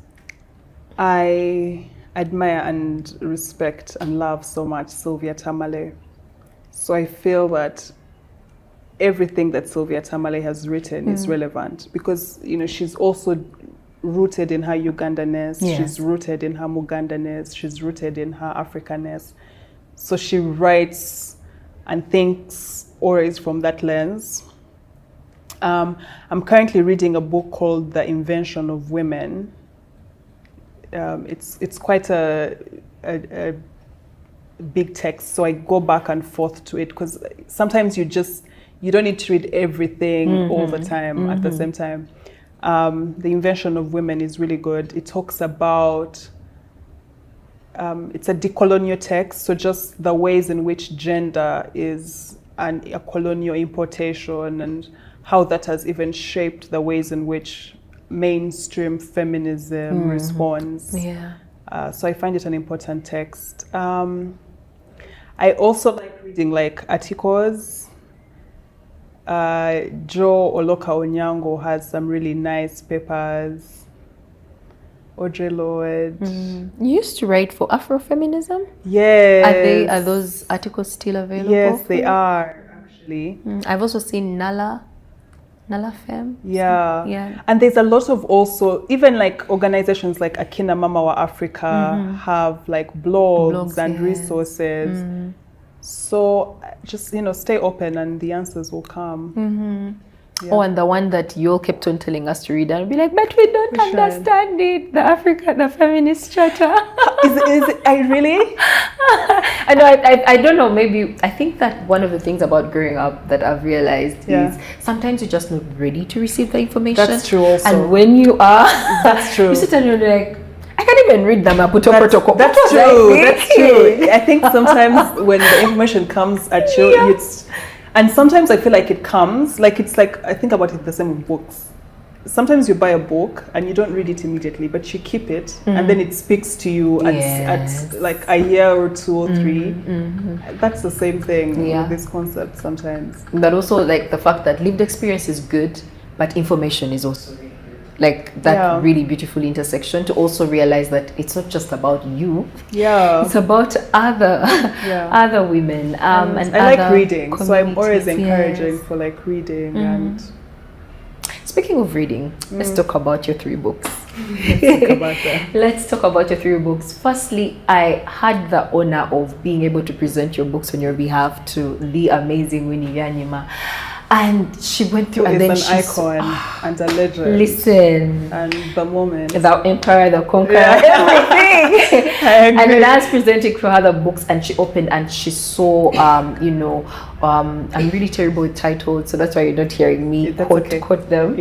I admire and respect and love so much Sylvia Tamale. So I feel that everything that Sylvia Tamale has written is relevant, because, you know, she's also rooted in her Ugandanness, she's rooted in her Mugandanness, she's rooted in her Africanness. So she writes and thinks always from that lens. I'm currently reading a book called The Invention of Women. It's quite a big text, so I go back and forth to it, because sometimes you don't need to read everything all the time at the same time. The Invention of Women is really good. It talks about, it's a decolonial text, so just the ways in which gender is a colonial importation, and how that has even shaped the ways in which mainstream feminism responds. So I find it an important text. I also like reading like articles. Joe Oloka Onyango has some really nice papers. Audre Lorde. You used to write for Afro-feminism? Yes. Are those articles still available? Yes, they are actually. I've also seen Nala Fem. Yeah. And there's a lot of also, even like organizations like Akina Mama wa Africa have like blogs and resources. So just, you know, stay open and the answers will come. Oh, and the one that you all kept on telling us to read, and be like, but we don't understand it. The Feminist Charter. Is it? I really? I know. I don't know. Maybe I think that one of the things about growing up that I've realized is sometimes you're just not ready to receive the information. That's true. Also, and when you are, that's true. You sit and you're like, I can't even read the Maputo protocol. That's true. That's true. I think sometimes when the information comes at you, and sometimes I feel like it comes, like it's like, I think about it the same with books. Sometimes you buy a book and you don't read it immediately, but you keep it and then it speaks to you at like a year or 2 or 3. That's the same thing with this concept sometimes. But also like the fact that lived experience is good, but information is also like that really beautiful intersection to also realize that it's not just about you. It's about other women. And I like reading, so I'm always encouraging for like reading. And speaking of reading, let's talk about your 3 books. Let's talk about your 3 books. Firstly, I had the honor of being able to present your books on your behalf to the amazing Winnie Byanyima. And she went through, and then she's an icon and a legend. Listen, and the moment, the emperor, the conqueror, everything. And when I was presenting for her the books, and she opened and she saw, I'm really terrible with titles, so that's why you're not hearing me quote them.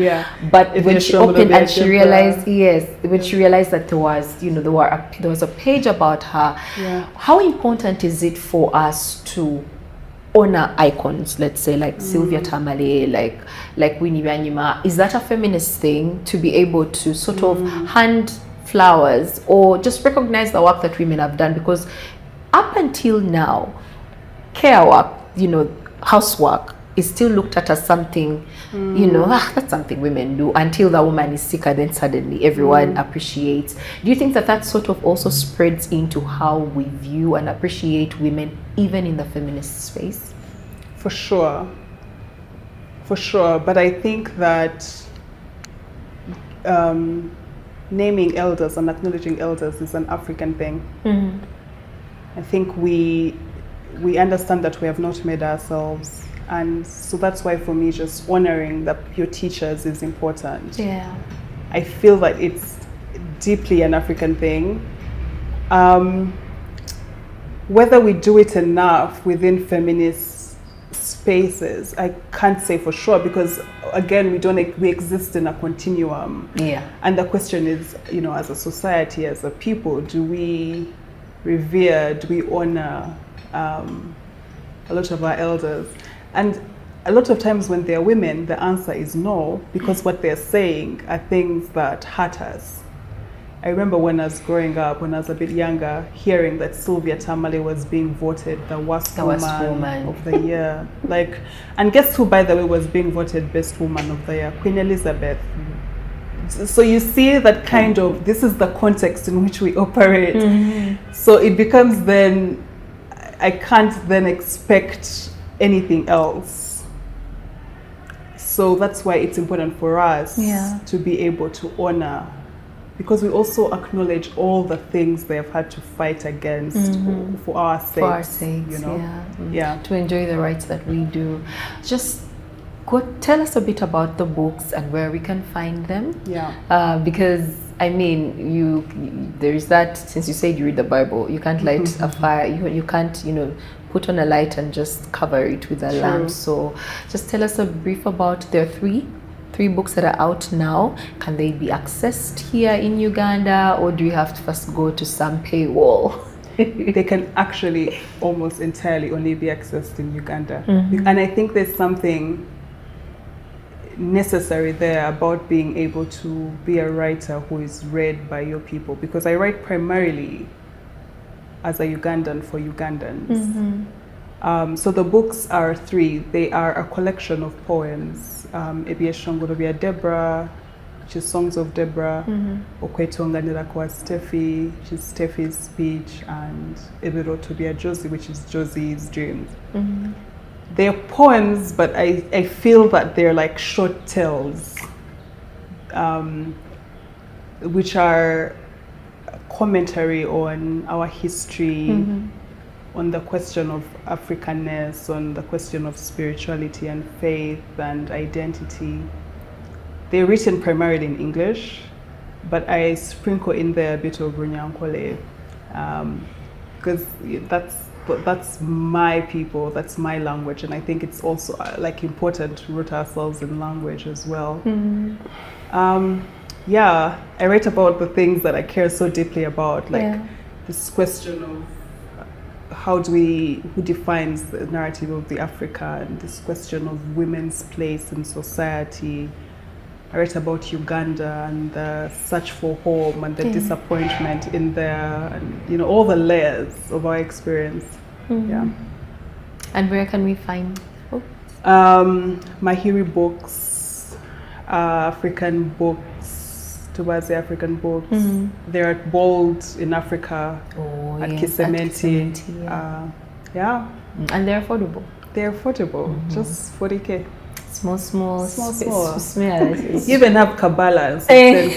But when she opened and she realized, when she realized that there was a page about her. How important is it for us to honor icons, let's say like Sylvia Tamale, like Winnie Byanyima? Is that a feminist thing to be able to sort of hand flowers or just recognize the work that women have done? Because up until now, care work, housework is still looked at as something, that's something women do, until the woman is sick and then suddenly everyone appreciates. Do you think that sort of also spreads into how we view and appreciate women, even in the feminist space? For sure. But I think that naming elders and acknowledging elders is an African thing. I think we understand that we have not made ourselves. And so that's why for me, just honoring your teachers is important. I feel that it's deeply an African thing. whether we do it enough within feminist spaces, I can't say for sure, because again, we exist in a continuum. Yeah. And the question is, you know, as a society, as a people, do we revere, do we honor a lot of our elders? And a lot of times when they're women, the answer is no, because what they're saying are things that hurt us. I remember when I was growing up, when I was a bit younger, hearing that Sylvia Tamale was being voted the worst woman of the year. Like, and guess who, by the way, was being voted best woman of the year? Queen Elizabeth. So you see that kind of, this is the context in which we operate. Mm-hmm. So it becomes then, I can't then expect anything else. So that's why it's important for us to be able to honor, because we also acknowledge all the things they have had to fight against for our sakes. For our sakes, you know? To enjoy the rights that we do. Just tell us a bit about the books and where we can find them. Yeah. Because I mean, there is that, since you said you read the Bible, you can't light a fire, you can't, you know, put on a light and just cover it with a lamp. So just tell us a brief about, there are three books that are out now. Can they be accessed here in Uganda, or do you have to first go to some paywall? They can actually almost entirely only be accessed in Uganda. And I think there's something necessary there about being able to be a writer who is read by your people, because I write primarily as a Ugandan for Ugandans. So the books are three. They are a collection of poems. Ebyeshongorobya Deborah, which is Songs of Deborah, Okwetonganira kwa Steffi, which is Steffi's speech, and Ebirotobya Josie, which is Josie's dreams. They're poems, but I feel that they're like short tales, which are commentary on our history, on the question of Africanness, on the question of spirituality and faith and identity. They're written primarily in English, but I sprinkle in there a bit of Runyankole, because that's my people, that's my language, and I think it's also like important to root ourselves in language as well. I write about the things that I care so deeply about, like this question of who defines the narrative of the Africa, and this question of women's place in society. I write about Uganda and the search for home and the disappointment in there, and you know, all the layers of our experience. And where can we find books? Mahiri Books, African Books, Tubazi African Books. They're at Bold in Africa, at Kisementi. And they're affordable. They're affordable, just 40K. Small. You even have Kabbalah. And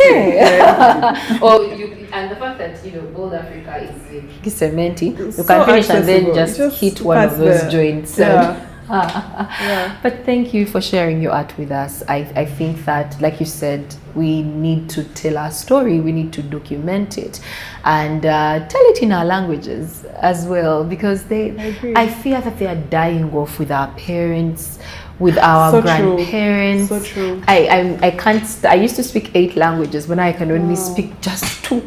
the fact that, you know, Bold Africa is in Kisementi, you can finish and then just hit one of those joints. But thank you for sharing your art with us. I think that, like you said, we need to tell our story, we need to document it, and tell it in our languages as well, because I fear that they are dying off with our parents, with our grandparents. So true. I used to speak 8 languages when I can only speak just 2.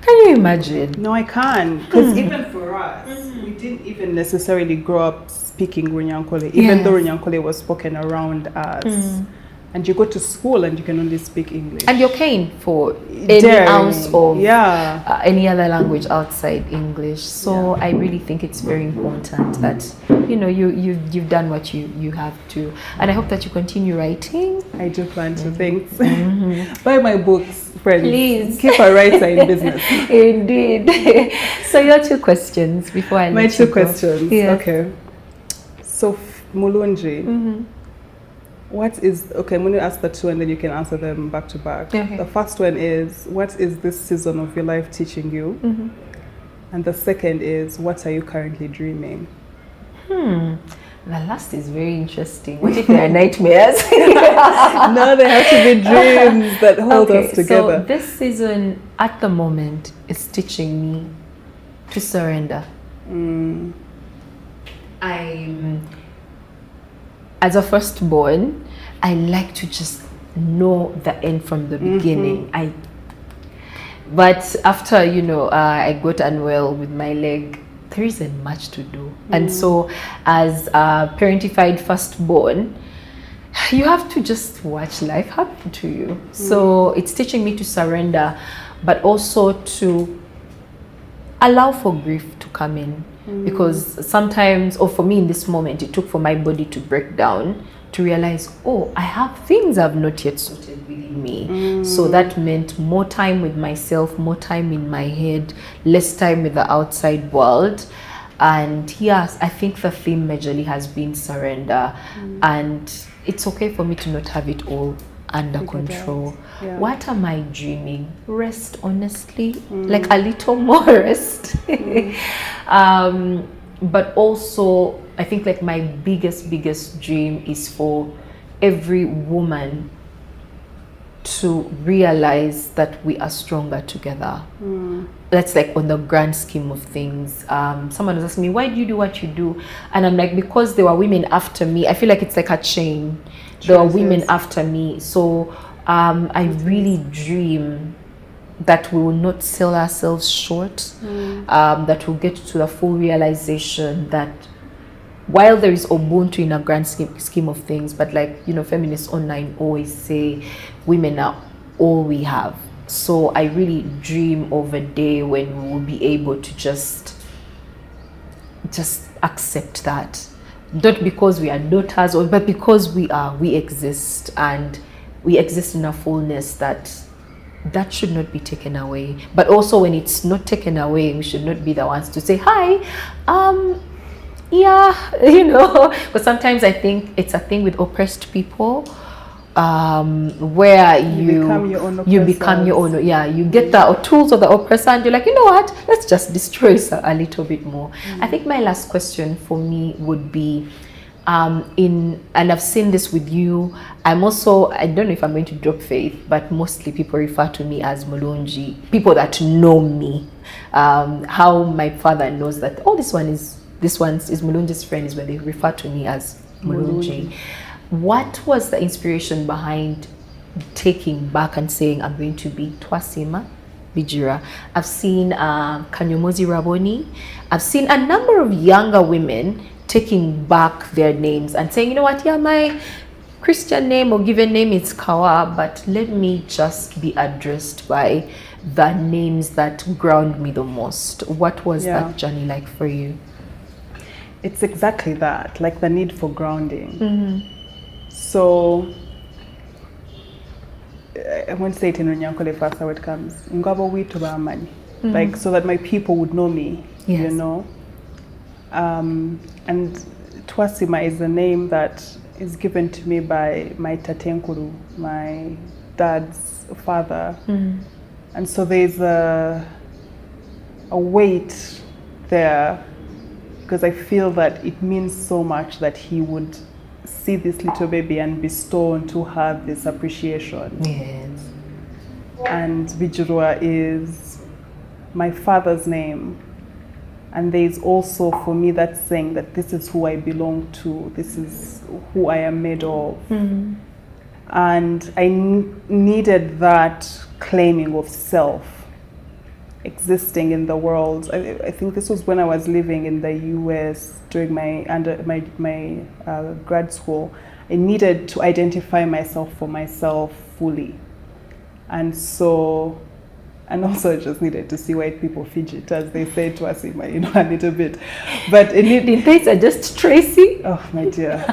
Can you imagine? No, I can't. Because even for us, we didn't even necessarily grow up speaking Runyankole, even though Runyankole was spoken around us. And you go to school and you can only speak English. And you're paying for any ounce of any other language outside English. So I really think it's very important that, you know, you've done what you have to. And I hope that you continue writing. I do plan to, thanks. Buy my books, friends. Please. Keep a writer in business. Indeed. So your 2 questions before I let you go. My 2 questions. Yes. Okay. So Mulungi. What is, I'm going to ask the 2 and then you can answer them back to back. Okay. The first one is, what is this season of your life teaching you? And the second is, what are you currently dreaming? The last is very interesting. What if they are nightmares? No, they have to be dreams that hold us together. So this season, at the moment, is teaching me to surrender. As a firstborn, I like to just know the end from the beginning. But after, I got unwell with my leg, there isn't much to do. And so as a parentified firstborn, you have to just watch life happen to you. So it's teaching me to surrender, but also to allow for grief to come in. Because sometimes, or for me in this moment, it took for my body to break down to realize, oh, I have things I've not yet sorted within me. So that meant more time with myself, more time in my head, less time with the outside world. And yes, I think the theme majorly has been surrender. And it's okay for me to not have it all under control. What am I dreaming? Rest, honestly, like a little more rest. But also, I think like my biggest dream is for every woman to realize that we are stronger together. That's like on the grand scheme of things. Someone was asking me, why do you do what you do? And I'm like, because there were women after me. I feel like it's like a chain. There are women after me. So I really dream that we will not sell ourselves short, that we'll get to the full realization that while there is Ubuntu in a grand scheme of things, but like, feminists online always say, women are all we have. So I really dream of a day when we will be able to just accept that. Not because we are daughters, but because we exist, and we exist in a fullness that should not be taken away. But also when it's not taken away, we should not be the ones to say, hi, because sometimes I think it's a thing with oppressed people, where you become your own, you get the tools of the oppressor and you're like, you know what, let's just destroy a little bit more. I think my last question for me would be, and I've seen this with you, I'm also, I don't know if I'm going to drop faith, but mostly people refer to me as Mulungi, people that know me, how my father knows that, oh, this one is Mulungi's friend, is when they refer to me as Mulungi. What was the inspiration behind taking back and saying, I'm going to be Twasiima Bigirwa? I've seen Kanyomozi Raboni. I've seen a number of younger women taking back their names and saying, you know what, my Christian name or given name is Kawa, but let me just be addressed by the names that ground me the most. What was that journey like for you? It's exactly that, like the need for grounding. So I won't say it in Runyankole first how it comes. Ngabo witu ba amani. Like, so that my people would know me, you know. And Twasiima is a name that is given to me by my tatenkuru, my dad's father. And so there's a weight there, because I feel that it means so much that he would see this little baby and bestow onto her this appreciation. Yes. And Bigirwa is my father's name. And there's also for me that saying that this is who I belong to, this is who I am made of. And I needed that claiming of self existing in the world. I think this was when I was living in the US during my grad school. I needed to identify myself for myself fully. And so, and also I just needed to see white people fidget, as they say to us, a little bit. But the things are just Tracy. Oh my dear.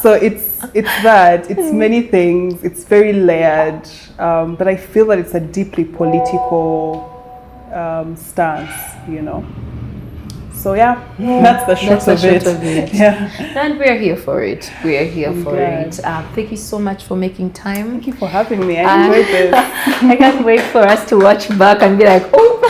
So it's that, it's many things, it's very layered, but I feel that it's a deeply political stance, So that's the short of it. Yeah. And we're here for it. Thank you so much for making time. Thank you for having me. I enjoyed this. I can't wait for us to watch back and be like, oh.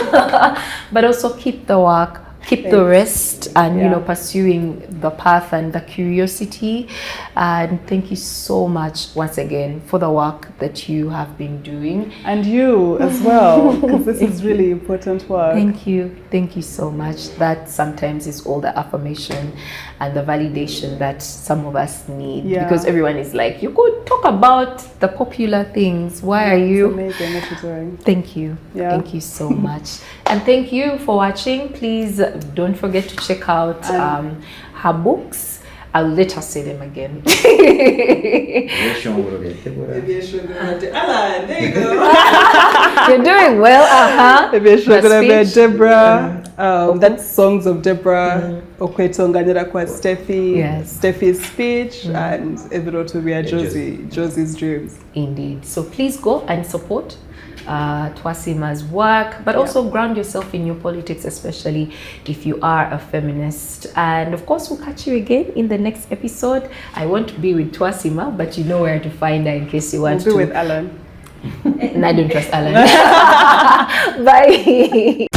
But also keep the work, keep the rest and pursuing the path and the curiosity. And thank you so much once again for the work that you have been doing, and you as well, because this is really important work. Thank you so much. That sometimes is all the affirmation and the validation that some of us need, because everyone is like, you could talk about the popular things, why are you amazing what you're doing. Thank you so much. And thank you for watching. Please don't forget to check out her books. I'll let her say them again. There you go. You're doing well. Deborah. That's Songs of Deborah. Okwetonganyira kwa Steffi. Steffi's speech and Evirotubia Josie's dreams. Indeed. So please go and support Twasiima's work, but also ground yourself in your politics, especially if you are a feminist. And of course, we'll catch you again in the next episode. I won't be with Twasiima, but you know where to find her in case you want to. We'll be with Alan. And I don't trust Alan. Bye.